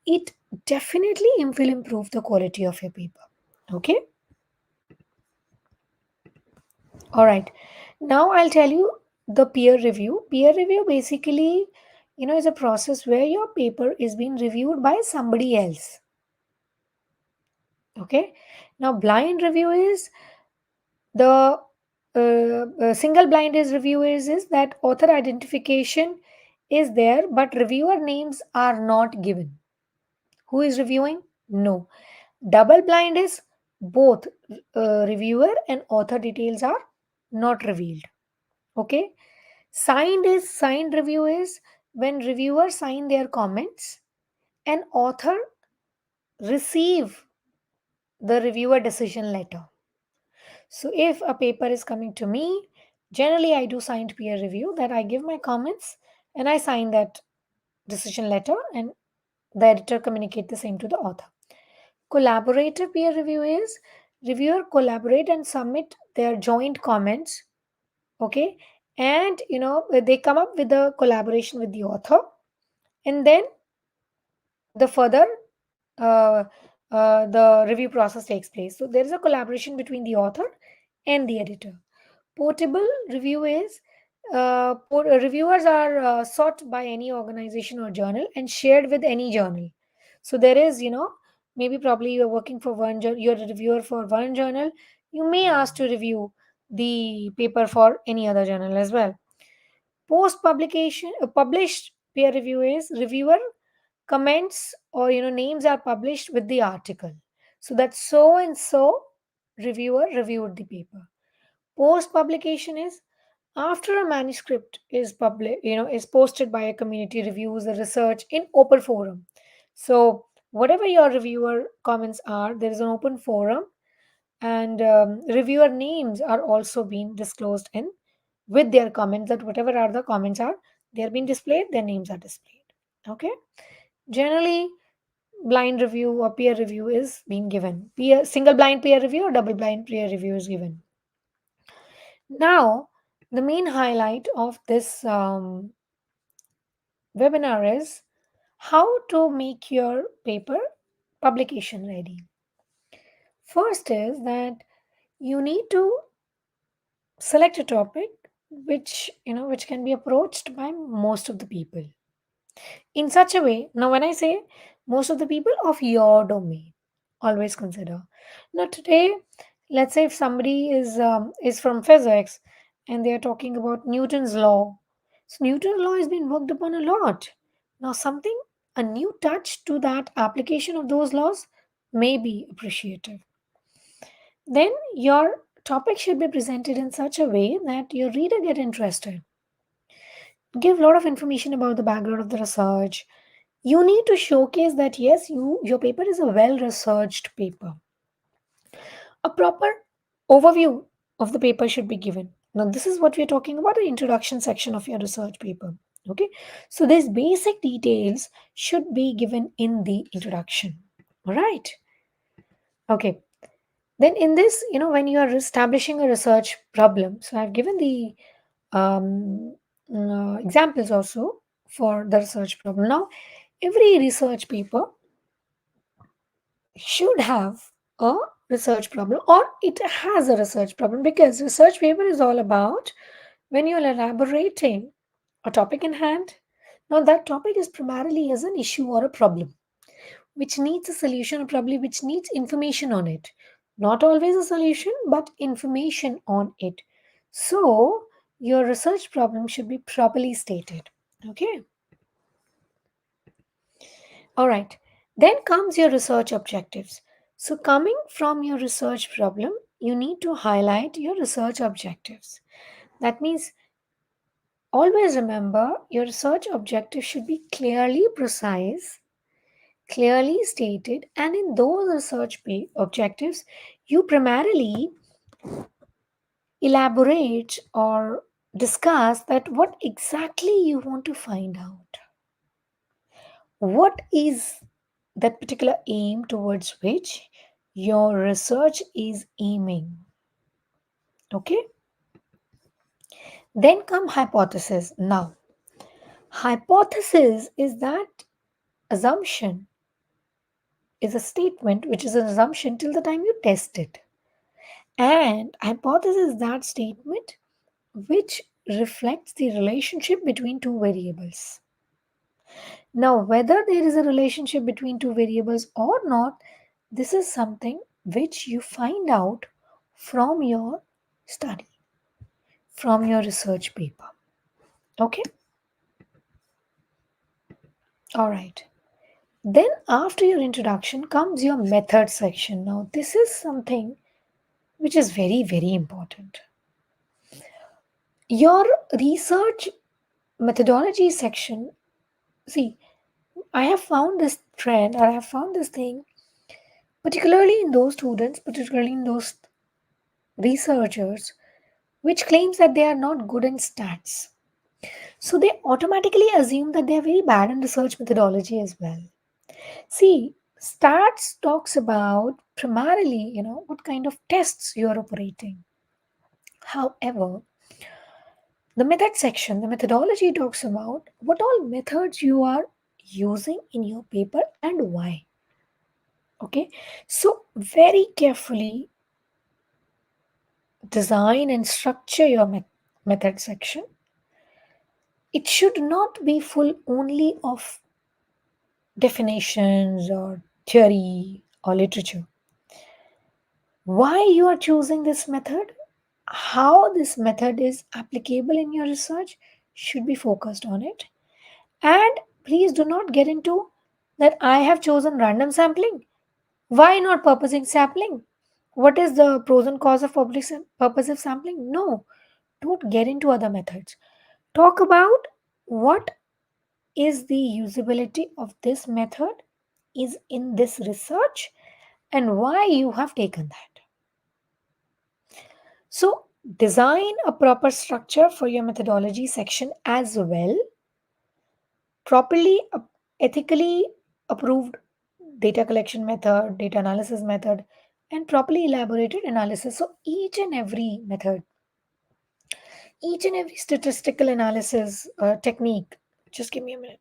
It definitely will improve the quality of your paper. Okay, all right. Now I'll tell you the peer review. Peer review basically, is a process where your paper is being reviewed by somebody else. Okay. Now blind review is the single blind is review is that author identification is there, but reviewer names are not given. Who is reviewing? No. Double blind is both reviewer and author details are not revealed. Okay. Signed review is when reviewers sign their comments and author receive the reviewer decision letter. So if a paper is coming to me, generally I do signed peer review that I give my comments and I sign that decision letter and the editor communicate the same to the author. Collaborative peer review is reviewer collaborate and submit their joint comments. Okay. And they come up with a collaboration with the author, and then the further uh, the review process takes place. So there is a collaboration between the author and the editor. Portable review is reviewers are sought by any organization or journal and shared with any journal. So there is, maybe probably you're working for you're a reviewer for one journal. You may ask to review the paper for any other journal as well. Post publication, published peer review is reviewer comments or names are published with the article, so that so and so reviewer reviewed the paper. Post publication is after a manuscript is published, is posted by a community reviews the research in open forum. So whatever your reviewer comments are, there is an open forum, and reviewer names are also being disclosed in with their comments, that whatever are the comments are, they are being displayed, their names are displayed. Okay. Generally, blind review or peer review is being given. Single blind peer review or double blind peer review is given. Now, the main highlight of this webinar is how to make your paper publication ready. First is that you need to select a topic which can be approached by most of the people in such a way. Now when I say most of the people of your domain, always consider. Now today, let's say if somebody is from physics and they are talking about Newton's law, so Newton's law has been worked upon a lot. Now something, a new touch to that application of those laws may be appreciative. Then your topic should be presented in such a way that your reader get interested. Give a lot of information about the background of the research. You need to showcase that yes, your paper is a well researched paper. A proper overview of the paper should be given. Now this is what we're talking about, the introduction section of your research paper. Okay, so these basic details should be given in the introduction. All right. Okay, then in this, when you are establishing a research problem, so I've given the examples also for the research problem. Now every research paper should have a research problem, or it has a research problem, because research paper is all about when you're elaborating a topic in hand. Now that topic is primarily as an issue or a problem which needs a solution, or probably which needs information on it. Not always a solution, but information on it. So your research problem should be properly stated. Okay. All right. Then comes your research objectives. So, coming from your research problem, you need to highlight your research objectives. That means always remember your research objective should be clearly precise, clearly stated, and in those research objectives, you primarily elaborate or discuss that what exactly you want to find out. What is that particular aim towards which your research is aiming? Okay. Then come hypothesis. Now, hypothesis is that assumption, is a statement which is an assumption till the time you test it. And hypothesis is that statement which reflects the relationship between two variables. Now, whether there is a relationship between two variables or not, this is something which you find out from your study, from your research paper. Okay? All right. Then, after your introduction, comes your method section. Now, this is something which is very, very important. Your research methodology section, see, I have found this trend or I have found this thing, particularly in those students, particularly in those researchers, which claims that they are not good in stats. So they automatically assume that they are very bad in research methodology as well. See, stats talks about primarily, what kind of tests you are operating. However, the method section, the methodology talks about what all methods you are using in your paper and why. Okay, so very carefully design and structure your method section. It should not be full only of definitions or theory or literature. Why you are choosing this method, how this method is applicable in your research should be focused on it. And please do not get into that I have chosen random sampling. Why not purposive sampling? What is the pros and cons of purposive sampling? No, don't get into other methods. Talk about what is the usability of this method is in this research and why you have taken that. So, design a proper structure for your methodology section as well. Properly, ethically approved data collection method, data analysis method, and properly elaborated analysis. So, each and every method, each and every statistical analysis technique, just give me a minute,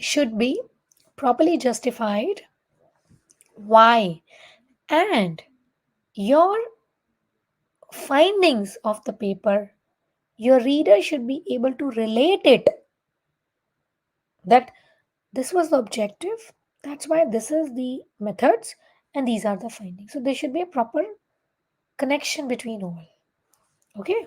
should be properly justified. Why? And your findings of the paper, your reader should be able to relate it that this was the objective, that's why this is the methods, and these are the findings. So there should be a proper connection between all. Okay.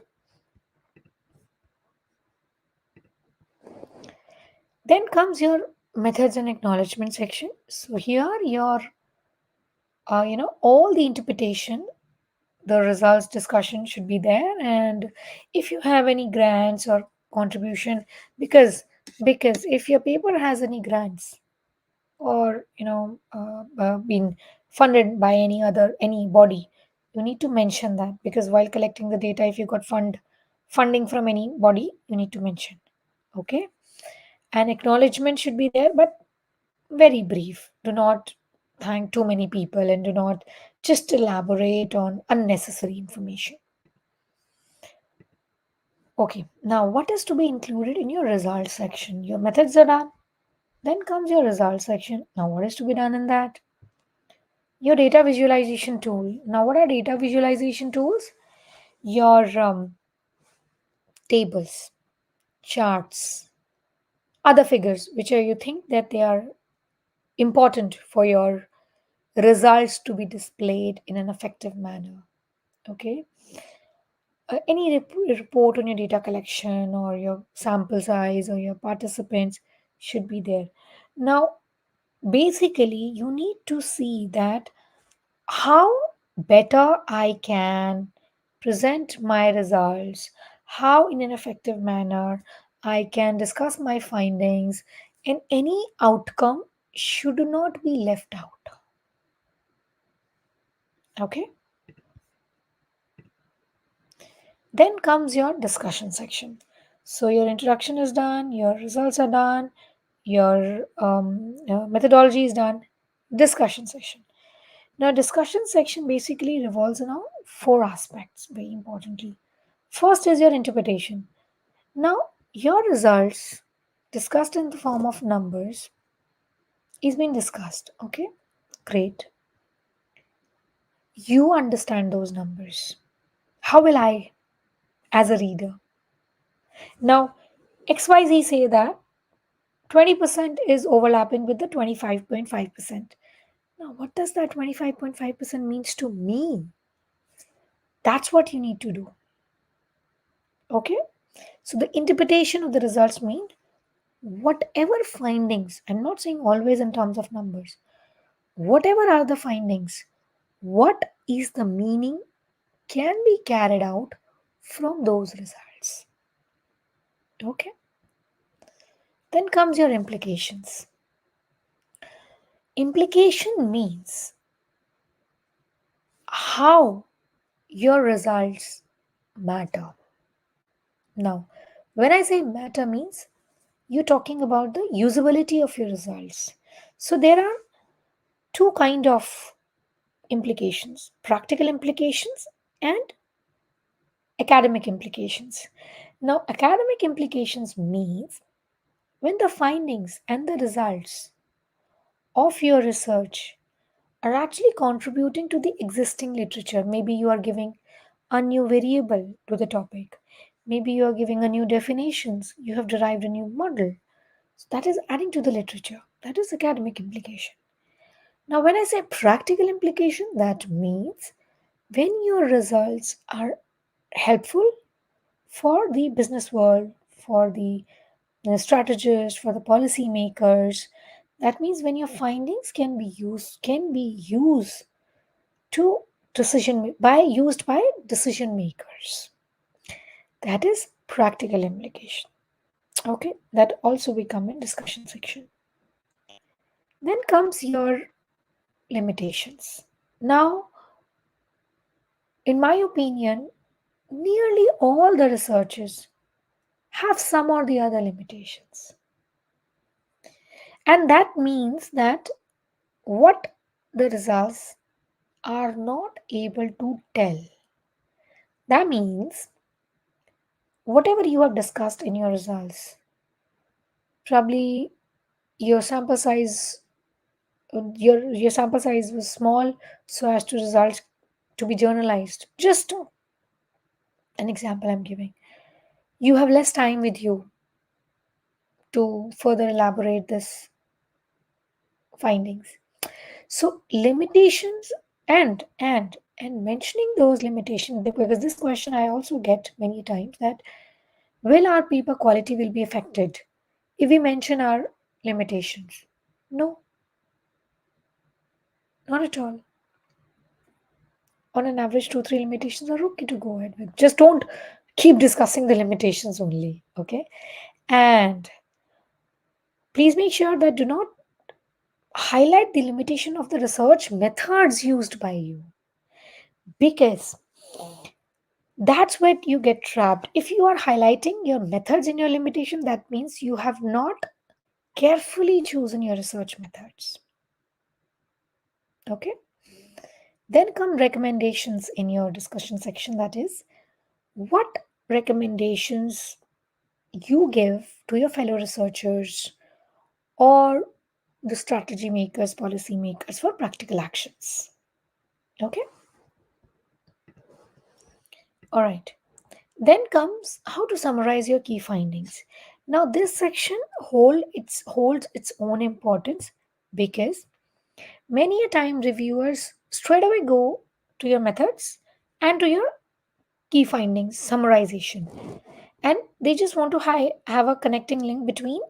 Then comes your methods and acknowledgement section. So here your all the interpretation, the results discussion should be there, and if you have any grants or contribution, because if your paper has any grants or been funded by any body, you need to mention that, because while collecting the data, if you got funding from any body, you need to mention. Okay. And acknowledgement should be there, but very brief. Do not thank too many people and do not just elaborate on unnecessary information. Okay, now what is to be included in your results section? Your methods are done. Then comes your results section. Now, what is to be done in that? Your data visualization tool. Now, what are data visualization tools? Your tables, charts, other figures, which are you think that they are important for your results to be displayed in an effective manner. Okay, any report on your data collection or your sample size or your participants should be there. Now, basically, you need to see that how better I can present my results, how in an effective manner I can discuss my findings, and any outcome should not be left out. Okay, then comes your discussion section. So, your introduction is done, your results are done, your methodology is done, discussion section. Now, discussion section basically revolves around four aspects, very importantly. First is your interpretation. Now, your results discussed in the form of numbers is being discussed. Okay, great. You understand those numbers. How will I, as a reader? Now, XYZ say that 20% is overlapping with the 25.5%. Now, what does that 25.5% means to me? That's what you need to do. Okay? So the interpretation of the results mean whatever findings, I'm not saying always in terms of numbers, whatever are the findings, what is the meaning can be carried out from those results. Okay? Then comes your implications. Implication means how your results matter. Now, when I say matter means you're talking about the usability of your results. So there are two kind of implications: practical implications and academic implications. Now, academic implications means when the findings and the results of your research are actually contributing to the existing literature. Maybe you are giving a new variable to the topic, maybe you are giving a new definitions, you have derived a new model. So that is adding to the literature. That is academic implication. Now, when I say practical implication, that means when your results are helpful for the business world, for the strategists, for the policy makers. That means when your findings can be used to used by decision makers. That is practical implication. Okay, that also become in discussion section. Then comes your limitations. Now, in my opinion, nearly all the researchers have some or the other limitations. And that means that what the results are not able to tell. That means whatever you have discussed in your results, probably your sample size your sample size was small so as to results to be journalized. Just an example I'm giving. You have less time with you to further elaborate this findings. So limitations and mentioning those limitations, because this question I also get many times, that will our paper quality will be affected if we mention our limitations? No, not at all. On an average, 2 3 limitations are okay to go ahead with. Just don't keep discussing the limitations only. Okay, and please make sure that do not highlight the limitation of the research methods used by you, because that's where you get trapped. If you are highlighting your methods in your limitation, that means you have not carefully chosen your research methods. Okay, then come recommendations in your discussion section. That is, what recommendations you give to your fellow researchers or the strategy makers, policy makers for practical actions. Okay, all right. Then comes how to summarize your key findings. Now, this section holds its own importance because Many a time reviewers straight away go to your methods and to your key findings summarization, and they just want to have a connecting link between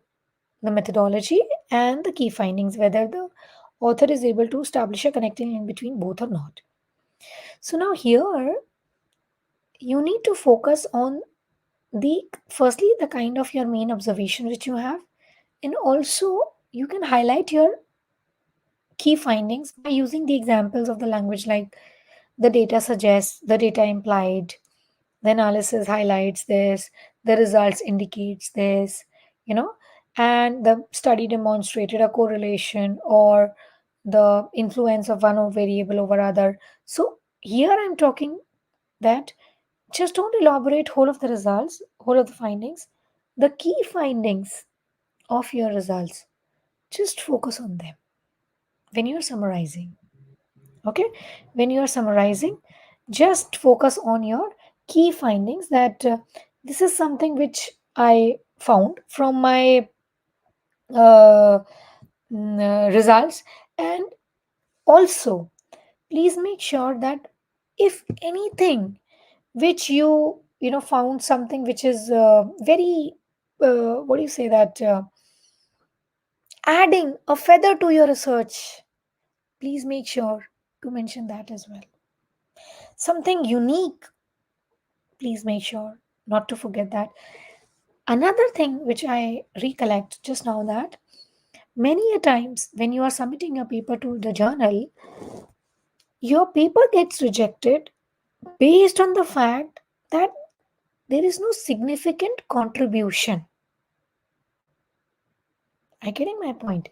the methodology and the key findings, whether the author is able to establish a connecting link between both or not. So now here you need to focus on the firstly the kind of your main observation which you have, and also you can highlight your key findings by using the examples of the language, like the data suggests, the data implied, the analysis highlights this, the results indicates this, you know, and the study demonstrated a correlation or the influence of one variable over other. So here I'm talking that just don't elaborate whole of the results, whole of the findings, the key findings of your results, just focus on them when you're summarizing. Okay, when you are summarizing, just focus on your key findings, that this is something which I found from my uh, results. And also please make sure that if anything which you found something which is very what do you say that adding a feather to your research, please make sure to mention that as well. Something unique, please make sure not to forget that. Another thing which I recollect just now, that many a times when you are submitting a paper to the journal, your paper gets rejected based on the fact that there is no significant contribution. Are you getting my point?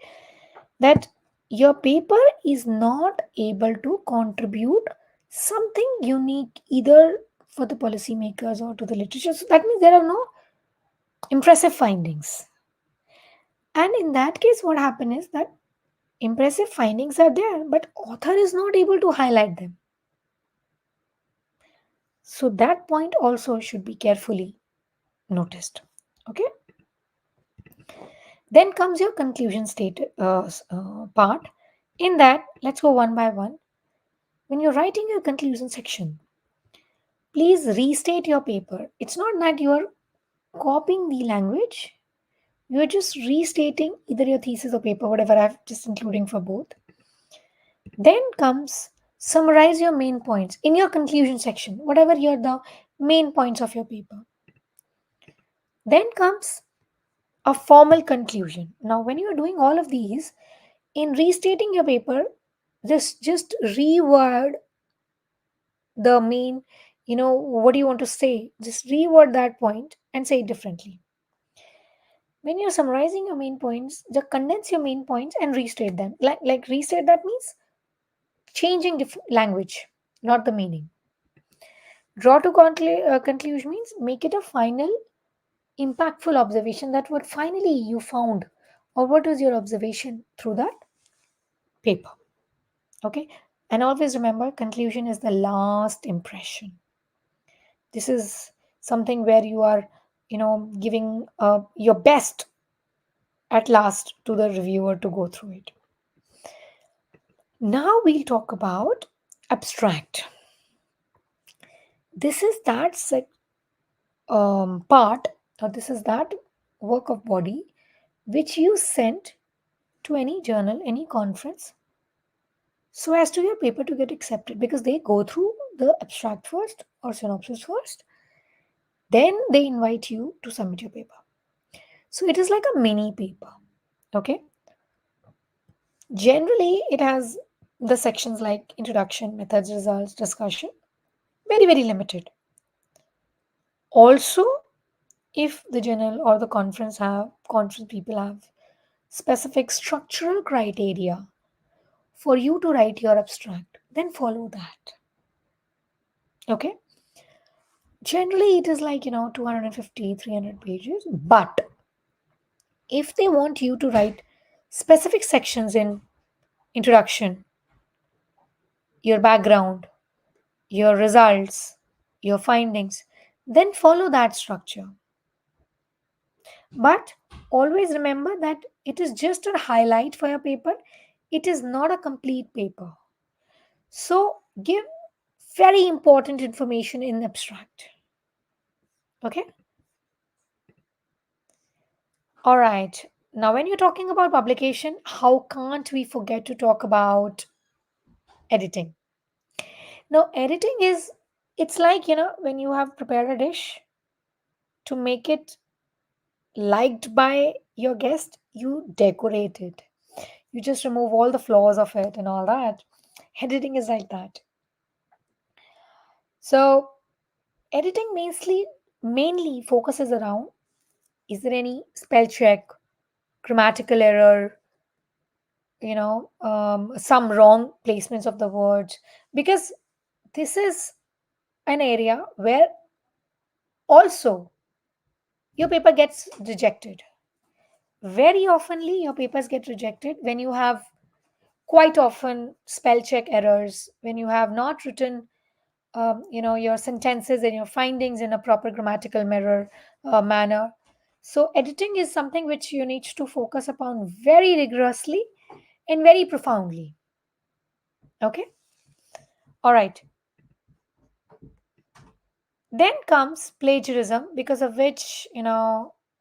That your paper is not able to contribute something unique either for the policymakers or to the literature. So that means there are no impressive findings. And in that case, what happen is that impressive findings are there, but author is not able to highlight them. So that point also should be carefully noticed. Okay. Then comes your conclusion part. In that, let's go one by one. When you're writing your conclusion section, please restate your paper. It's not that you are copying the language. You are just restating either your thesis or paper, whatever I've just including for both. Then comes summarize your main points in your conclusion section, whatever your the main points of your paper. Then comes a formal conclusion. Now, when you are doing all of these, in restating your paper, just reword the main, what do you want to say? Just reword that point and say it differently. When you're summarizing your main points, just condense your main points and restate them. Like restate, that means changing language, not the meaning. Draw to conclusion means make it a final impactful observation, that what finally you found, or what was your observation through that paper. Okay, and always remember, conclusion is the last impression. This is something where you are giving your best at last to the reviewer to go through it. Now we'll talk about abstract. This is that part, or this is that work of body which you sent to any journal, any conference, so as to your paper to get accepted, because they go through the abstract first or synopsis first, then they invite you to submit your paper. So it is like a mini paper. Okay, generally it has the sections like introduction, methods, results, discussion, very very limited. Also, if the journal or the conference people have specific structural criteria for you to write your abstract, then follow that. Okay, generally it is like 250 300 pages, but if they want you to write specific sections in introduction, your background, your results, your findings, then follow that structure. But always remember that it is just a highlight for your paper. It is not a complete paper. So give very important information in abstract. Okay? All right. Now, when you're talking about publication, how can't we forget to talk about editing? Now, editing is, it's like, when you have prepared a dish to make it liked by your guest, you decorate it. You just remove all the flaws of it and all that. Editing is like that. So, editing mainly focuses around, is there any spell check, grammatical error, some wrong placements of the words, because this is an area where also your paper gets rejected. Very oftenly your papers get rejected when you have quite often spell check errors, when you have not written your sentences and your findings in a proper grammatical manner. So editing is something which you need to focus upon very rigorously and very profoundly. Okay. All right. Then comes plagiarism, because of which,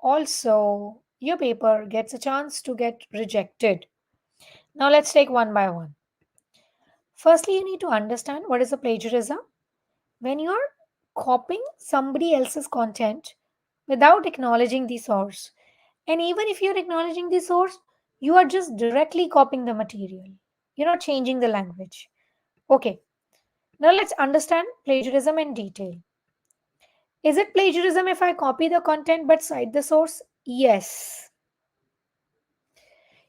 also your paper gets a chance to get rejected. Now let's take one by one. Firstly, you need to understand what is a plagiarism. When you're copying somebody else's content without acknowledging the source, and even if you're acknowledging the source, you are just directly copying the material. You're not changing the language. Okay, now let's understand plagiarism in detail. Is it plagiarism if I copy the content but cite the source? Yes.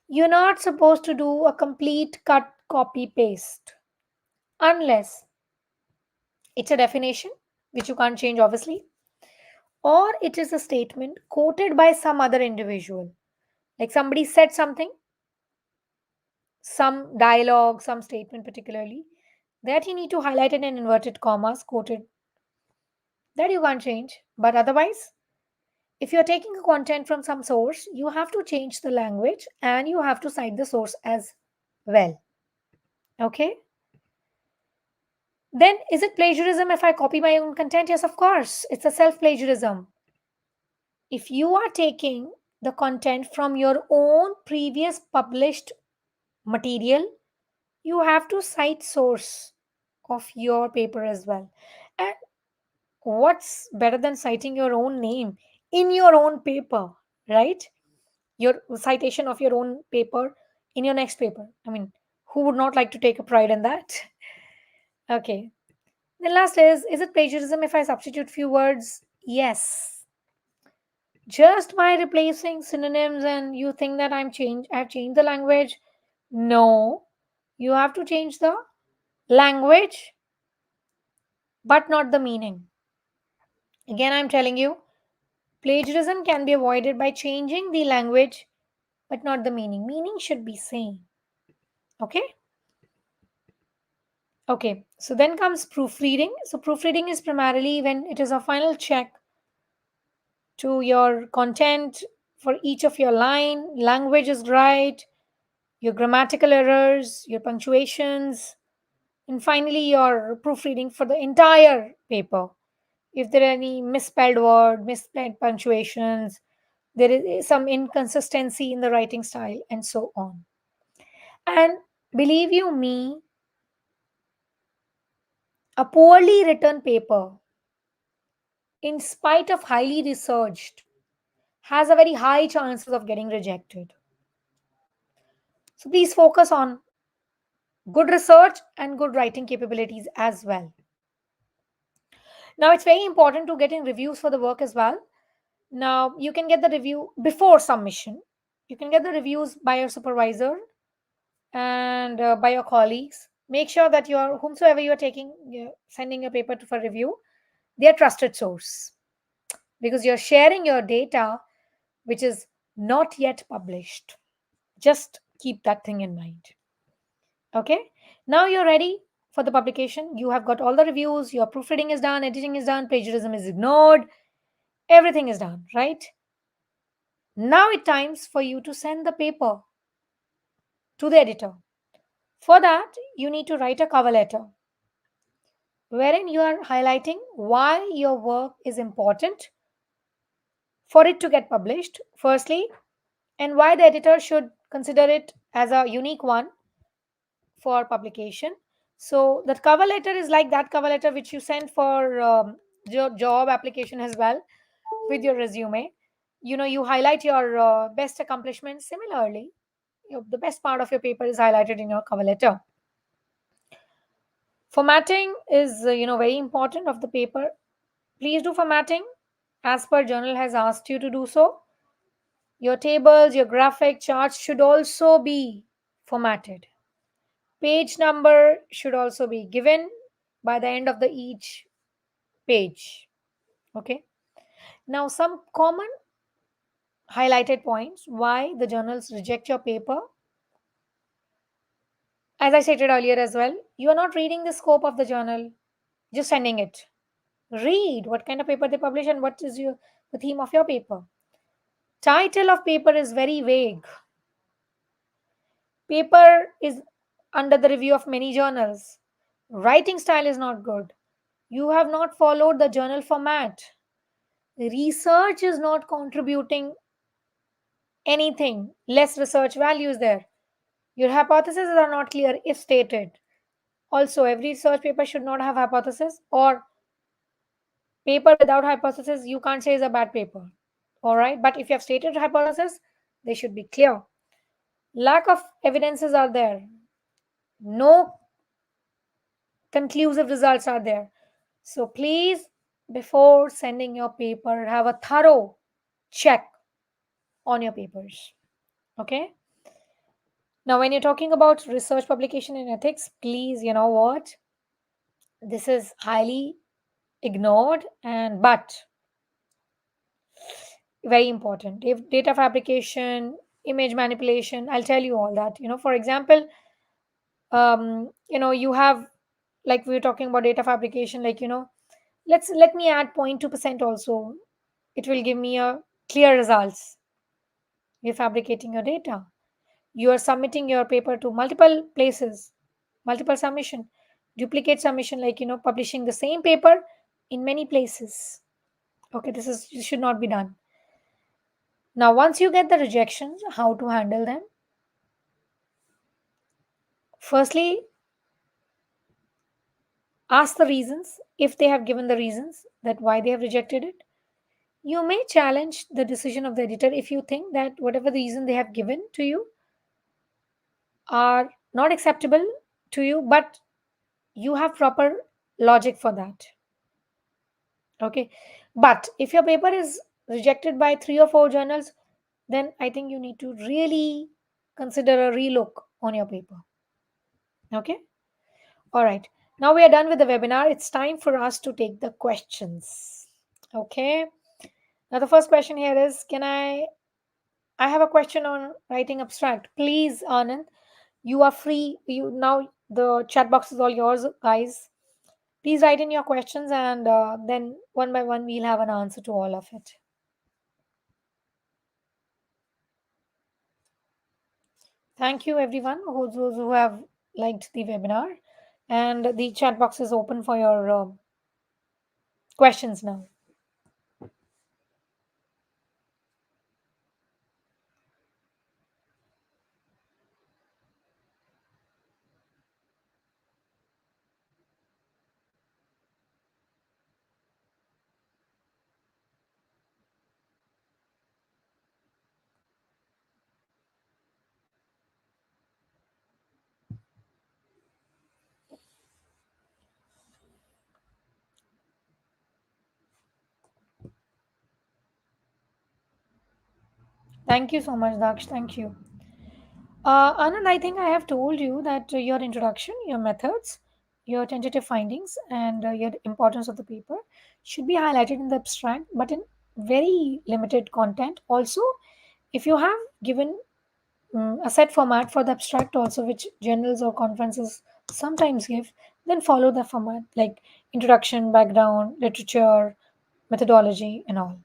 You're not supposed to do a complete cut, copy, paste unless it's a definition, which you can't change obviously, or it is a statement quoted by some other individual. Like somebody said something, some dialogue, some statement particularly, that you need to highlight it in inverted commas, quoted, that you can't change. But otherwise, if you're taking a content from some source, you have to change the language and you have to cite the source as well. Okay? Then is it plagiarism if I copy my own content? Yes, of course. It's a self plagiarism. If you are taking the content from your own previous published material, you have to cite source of your paper as well. And what's better than citing your own name in your own paper, right? Your citation of your own paper in your next paper. I mean, who would not like to take a pride in that? Okay. The last is it plagiarism if I substitute few words? Yes. Just by replacing synonyms and you think that I've changed the language? No. You have to change the language but not the meaning. Again, I'm telling you, plagiarism can be avoided by changing the language but not the meaning. Meaning should be same. Okay? Okay, so then comes proofreading. So, proofreading is primarily when it is a final check to your content for each of your line, language is right, your grammatical errors, your punctuations, and finally your proofreading for the entire paper. If there are any misspelled word, misspelled punctuations, there is some inconsistency in the writing style, and so on. And believe you me, a poorly written paper, in spite of highly researched, has a very high chances of getting rejected. So please focus on good research and good writing capabilities as well. Now it's very important to get in reviews for the work as well. Now you can get the review before submission. You can get the reviews by your supervisor and by your colleagues. Make sure that your whomsoever you are sending your paper to for review, they are trusted source, because you're sharing your data which is not yet published. Just keep that thing in mind. Okay, now you're ready for the publication. You have got all the reviews, your proofreading is done, editing is done, plagiarism is ignored, everything is done, right? Now it's time for you to send the paper to the editor. For that, you need to write a cover letter wherein you are highlighting why your work is important for it to get published, firstly, and why the editor should consider it as a unique one for publication. So, that cover letter is like that cover letter which you send for your job application as well with your resume. You highlight your best accomplishments. Similarly, the best part of your paper is highlighted in your cover letter. Formatting is very important of the paper. Please do formatting as per journal has asked you to do so. Your tables, your graphic charts should also be formatted. Page number should also be given by the end of the each page. Okay. Now, some common highlighted points why the journals reject your paper. As I stated earlier as well, you are not reading the scope of the journal, just sending it. Read what kind of paper they publish and what is the theme of your paper. Title of paper is very vague. Paper is under the review of many journals. Writing style is not good. You have not followed the journal format. Research is not contributing anything. Less research value is there. Your hypotheses are not clear if stated. Also, every research paper should not have hypothesis, or paper without hypothesis you can't say is a bad paper. All right, but if you have stated hypothesis, they should be clear. Lack of evidences are there. No conclusive results are there. So please, before sending your paper, have a thorough check on your papers. Okay. Now, when you're talking about research publication and ethics, please, you know what? This is highly ignored, and but very important. If data fabrication, image manipulation, I'll tell you all that. For example, you have, like we were talking about data fabrication, let me add 0.2% also. It will give me a clear results. You're fabricating your data. You are submitting your paper to multiple places, multiple submission, duplicate submission, publishing the same paper in many places. Okay, this should not be done. Now, once you get the rejections, how to handle them? Firstly, ask the reasons if they have given the reasons that why they have rejected it. You may challenge the decision of the editor if you think that whatever the reason they have given to you are not acceptable to you, but you have proper logic for that. Okay. But if your paper is rejected by 3 or 4 journals, then I think you need to really consider a relook on your paper. Okay. All right. Now we are done with the webinar. It's time for us to take the questions. Okay. Now the first question here is, I have a question on writing abstract. Please, Anand, you are free. You now the chat box is all yours, guys. Please write in your questions, and then one by one we'll have an answer to all of it. Thank you, everyone, those who have liked the webinar, and the chat box is open for your questions now. Thank you so much, Daksh. Thank you. Anand, I think I have told you that your introduction, your methods, your tentative findings, and your importance of the paper should be highlighted in the abstract, but in very limited content. Also, if you have given a set format for the abstract, also, which journals or conferences sometimes give, then follow the format like introduction, background, literature, methodology, and all.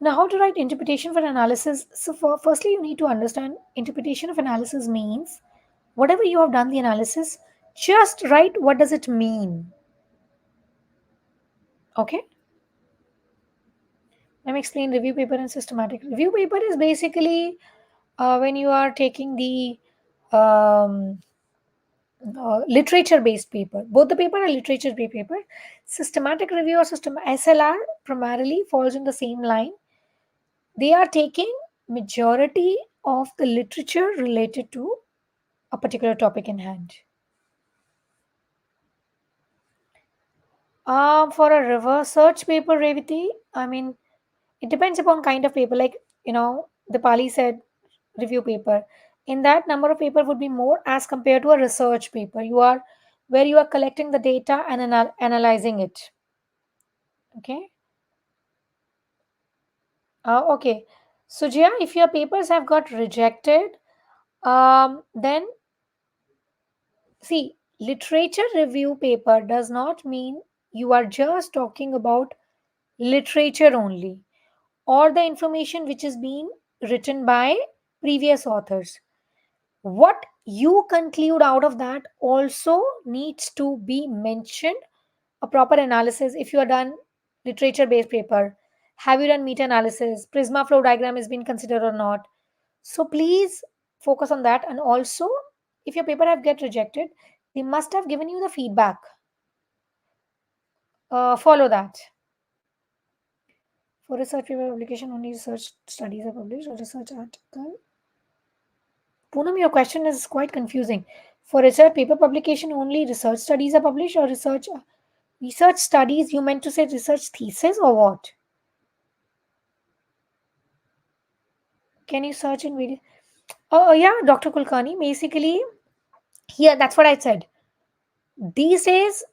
Now, how to write interpretation for analysis? So, firstly, you need to understand interpretation of analysis means whatever you have done the analysis, just write what does it mean. Okay? Let me explain review paper and systematic. Review paper is basically when you are taking the um, literature based paper. Both the paper are literature based paper. Systematic review or system SLR primarily falls in the same line. They are taking majority of the literature related to a particular topic in hand. For a reverse search paper, Revati, I mean, it depends upon kind of paper. Like, the Pali said review paper. In that, number of paper would be more as compared to a research paper. Where you are collecting the data and analyzing it. Okay. Okay. So, Jia, if your papers have got rejected, then see, literature review paper does not mean you are just talking about literature only or the information which is being written by previous authors. What you conclude out of that also needs to be mentioned. A proper analysis, if you are done literature based paper, have you done meta analysis, prisma flow diagram has been considered or not? So please focus on that. And also, if your paper have get rejected, they must have given you the feedback. Follow that. For research paper publication, only research studies are published or research article. Poonam, your question is quite confusing. For research paper publication, only research studies are published or research studies, you meant to say research thesis or what? Can you search in video? Oh, yeah, Dr. Kulkarni. Basically, here, that's what I said. These days,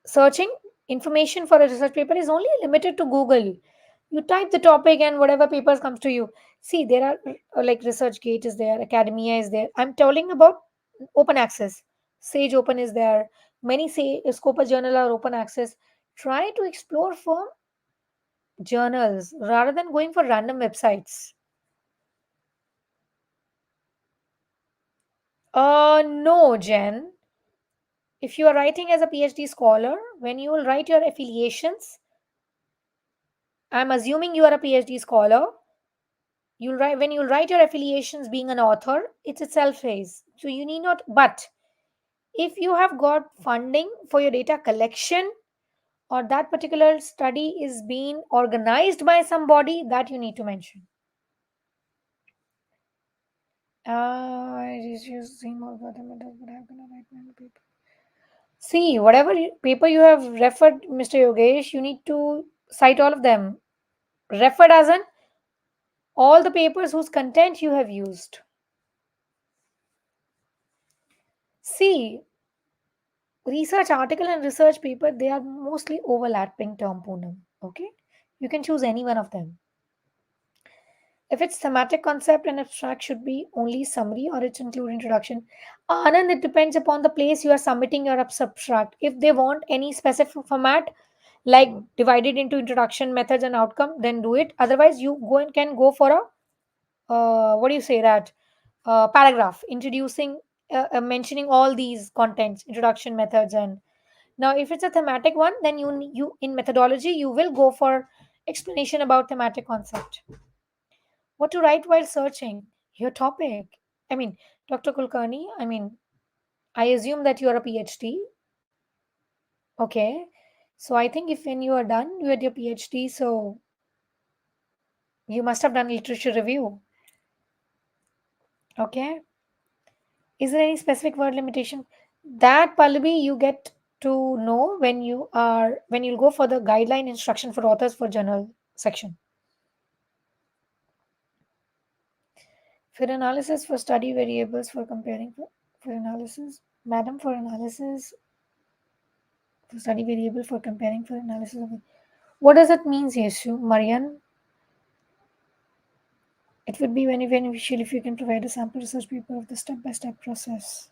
searching information for a research paper is only limited to Google. You type the topic and whatever papers comes to you. See, there are like ResearchGate is there, Academia is there. I'm telling about open access. Sage Open is there. Many say Scopus journal are open access. Try to explore for journals rather than going for random websites. No, Jen. If you are writing as a PhD scholar, when you will write your affiliations, I'm assuming you are a PhD scholar. You'll write when you'll write your affiliations being an author, it's itself phase. So you need not. But if you have got funding for your data collection or that particular study is being organized by somebody, that you need to mention. I just use same or what I'm gonna write my paper. See, whatever paper you have referred, Mr. Yogesh, you need to cite all of them. Referred as in all the papers whose content you have used. See, research article and research paper, they are mostly overlapping term, Poonam. Okay? You can choose any one of them. If it's thematic concept and abstract should be only summary or it's include introduction. Anand, it depends upon the place you are submitting your abstract. If they want any specific format, like divided into introduction, methods, and outcome, then do it. Otherwise, you can go for a what do you say that paragraph introducing mentioning all these contents, introduction, methods, and now if it's a thematic one, then you in methodology you will go for explanation about thematic concept. What to write while searching your topic? I mean, Dr. Kulkarni, I mean, I assume that you are a PhD. Okay, so I think if when you are done with your PhD, so you must have done literature review. Okay, is there any specific word limitation? That Pallavi you get to know when you'll go for the guideline instruction for authors for journal section. For analysis for study variables for comparing for analysis, madam, for analysis for study variable for comparing for analysis of what does it mean, Yesu? Marian? It would be very beneficial if you can provide a sample research paper of the step-by-step process.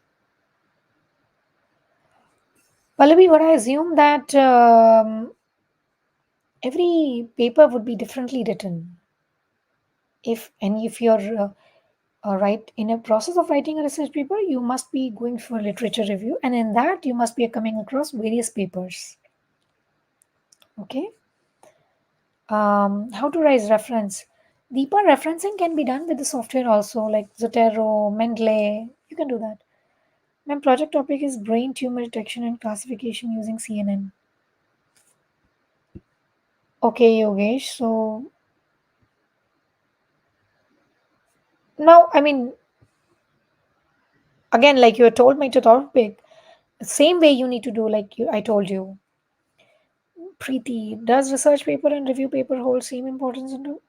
Pallavi, what I assume that Every paper would be differently written. If you're right in a process of writing a research paper, you must be going for literature review, and in that you must be coming across various papers. Okay. How to raise reference? Deeper referencing can be done with the software also, like Zotero, Mendeley. You can do that. My project topic is brain tumor detection and classification using CNN. Okay, Yogesh. So now, I mean, again, like you told my topic, same way you need to do like I told you. Preeti, does research paper and review paper hold same importance into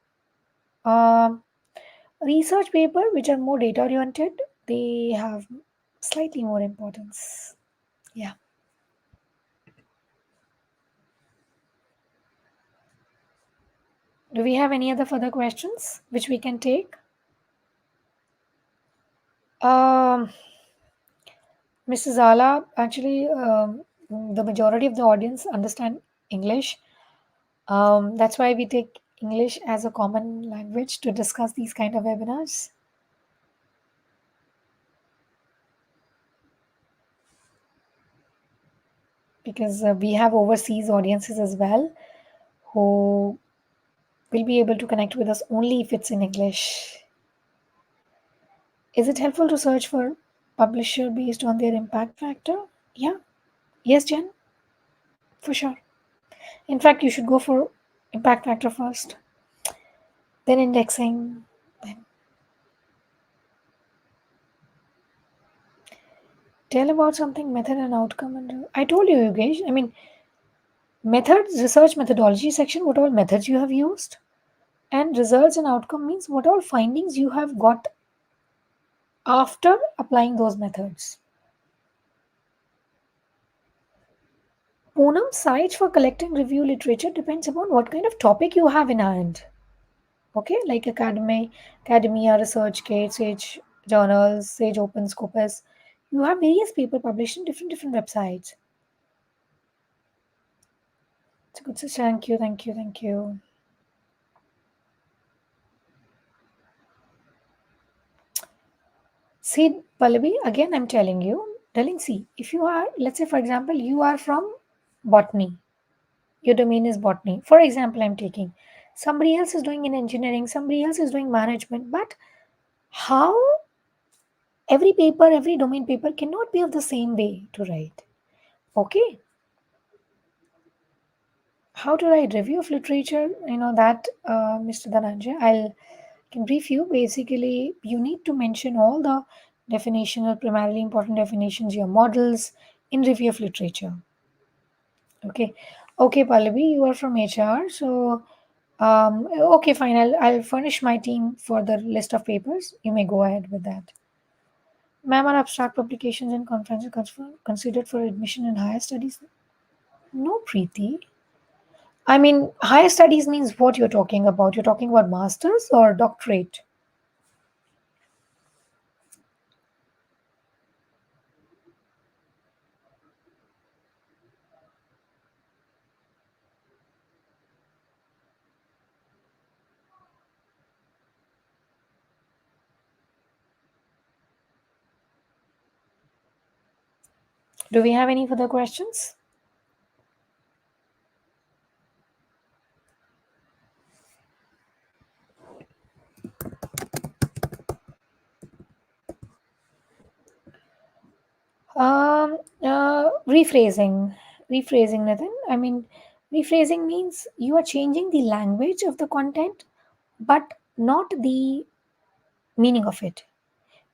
research paper, which are more data oriented, they have slightly more importance. Yeah. Do we have any other further questions which we can take? Um, Mrs. Zala, actually, the majority of the audience understand English. That's why we take English as a common language to discuss these kind of webinars, because we have overseas audiences as well who will be able to connect with us only if it's in English. Is it helpful to search for publisher based on their impact factor? Yeah. Yes, Jen, for sure. In fact, you should go for impact factor first, then indexing, then tell about something method and outcome. And I told you, Yogesh, I mean, methods, research methodology section, what all methods you have used, and results and outcome means what all findings you have got after applying those methods. Poonam's sites for collecting review literature depends upon what kind of topic you have in hand. Okay, like academia, research kit, Sage journals, Sage Open, Scopus. You have various paper published in different websites. It's a good. Thank you, thank you, thank you. See, Pallavi, again, I'm see, if you are, let's say, for example, you are from botany, your domain is botany. For example, I'm taking somebody else is doing in engineering, somebody else is doing management, but how every paper, every domain paper cannot be of the same way to write. Okay, how to write review of literature, that, Mr. Dhananjay, I'll can brief you. Basically, you need to mention all the definitional, primarily important definitions, your models in review of literature. Okay. Okay, Pallavi, you are from HR. So, okay, fine. I'll furnish my team for the list of papers. You may go ahead with that. Ma'am, are abstract publications and conferences considered for admission in higher studies? No, Preeti. I mean, higher studies means what you're talking about. You're talking about masters or doctorate. Do we have any further questions? Rephrasing. Rephrasing, Nathan. I mean, rephrasing means you are changing the language of the content, but not the meaning of it.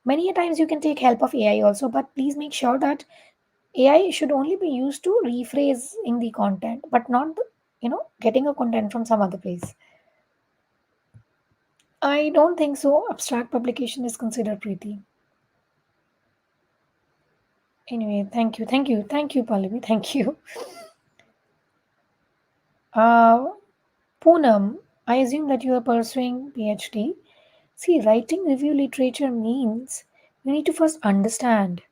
Many a times you can take help of AI also, but please make sure that AI should only be used to rephrasing the content, but not, getting a content from some other place. I don't think so. Abstract publication is considered pretty. Anyway, thank you, Pallavi, thank you. Uh, Poonam, I assume that you are pursuing PhD. See, writing review literature means you need to first understand.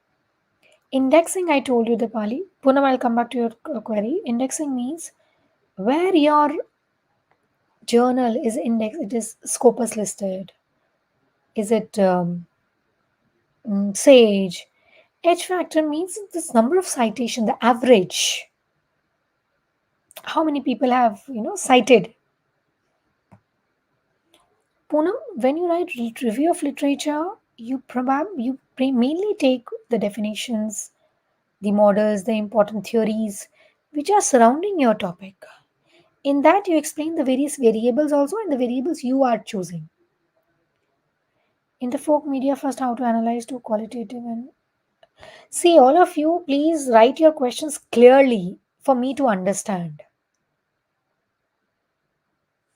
Indexing, I told you the Pali. Poonam, I'll come back to your query. Indexing means where your Journal is index, it is Scopus listed. Is it Sage? H factor means this number of citation, the average. How many people have cited? Poonam, when you write review of literature, you mainly take the definitions, the models, the important theories which are surrounding your topic. In that, you explain the various variables also and the variables you are choosing. In the folk media, first how to analyze to qualitative and see all of you. Please write your questions clearly for me to understand.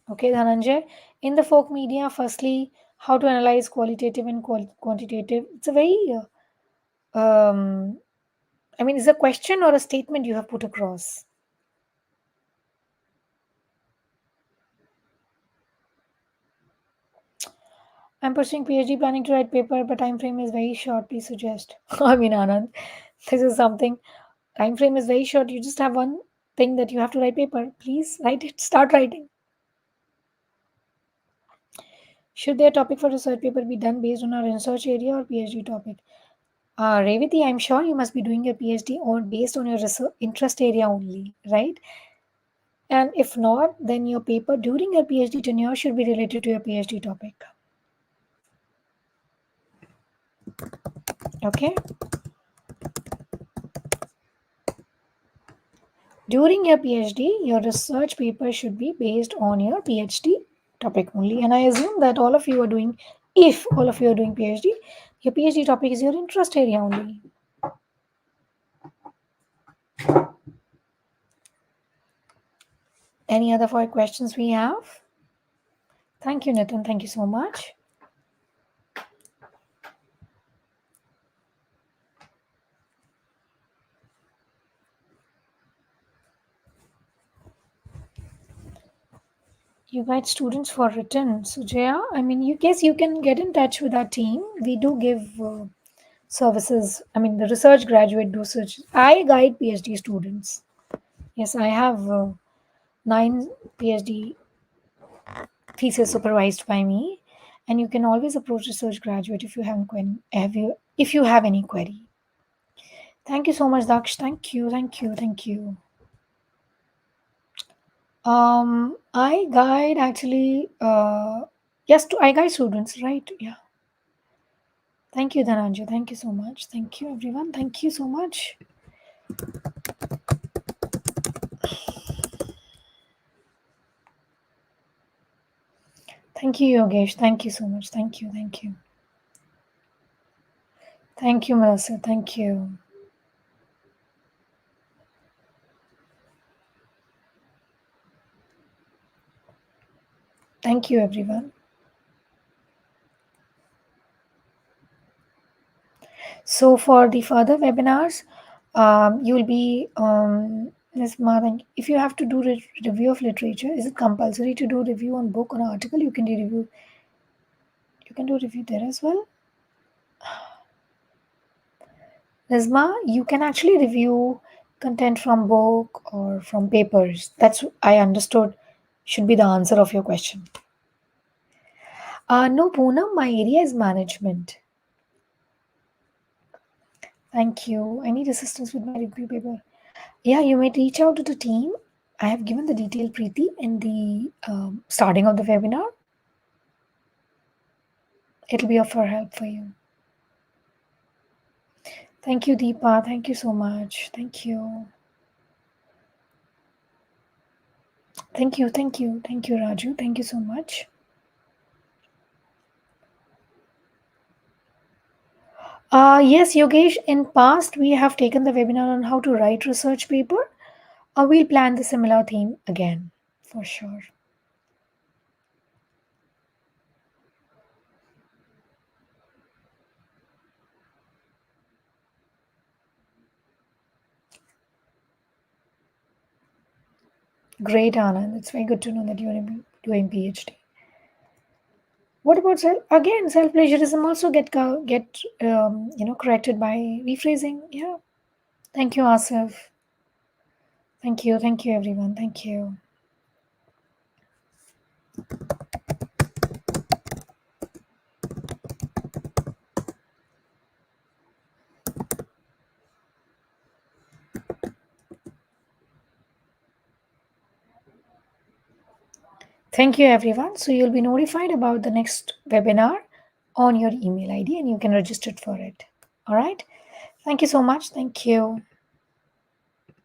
Okay, Dhananjay. In the folk media, firstly, how to analyze qualitative and quantitative. It's a very I mean, is a question or a statement you have put across? I'm pursuing PhD, planning to write paper, but time frame is very short. Please suggest. I mean, Anand, this is something. Time frame is very short. You just have one thing that you have to write paper. Please write it. Start writing. Should their topic for research paper be done based on our research area or PhD topic? Revati, I'm sure you must be doing your PhD on based on your research interest area only, right? And if not, then your paper during your PhD tenure should be related to your PhD topic. Okay? During your PhD, your research paper should be based on your PhD topic only. And I assume that all of you are doing, if all of you are doing PhD, your PhD topic is your interest area only. Any other four questions we have? Thank you, Nitin. Thank you so much. You guide students for written. So, Jaya, I mean, you guess you can get in touch with our team. We do give services. I mean, the research graduate do search. I guide PhD students. Yes, I have 9 PhD thesis supervised by me, and you can always approach research graduate if you if you have any query. Thank you so much, Daksh. Thank you, thank you, thank you. I guide actually. Yes, I guide students, right? Yeah. Thank you, Dhananjay. Thank you so much. Thank you, everyone. Thank you so much. Thank you, Yogesh. Thank you so much. Thank you. Thank you. Thank you, Melissa. Thank you. Thank you, everyone. So for the further webinars, you will be Ms. Madan. If you have to do review of literature, is it compulsory to do review on book or article? You can do review. You can do review there as well. Nisma, you can actually review content from book or from papers. That's I understood should be the answer of your question. No, Poonam, my area is management. Thank you. I need assistance with my review paper. Yeah, you may reach out to the team. I have given the detailed Preeti in the starting of the webinar. It'll be of for help for you. Thank you, Deepa. Thank you so much. Thank you. Thank you. Thank you. Thank you, Raju. Thank you so much. Yes, Yogesh, in past we have taken the webinar on how to write research paper. We'll plan the similar theme again, for sure. Great, Anand. It's very good to know that you're doing PhD. What about self plagiarism? Also get corrected by rephrasing. Yeah. Thank you, Asif. Thank you. Thank you, everyone. Thank you. Thank you, everyone. So you'll be notified about the next webinar on your email ID and you can register for it. All right. Thank you so much. Thank you.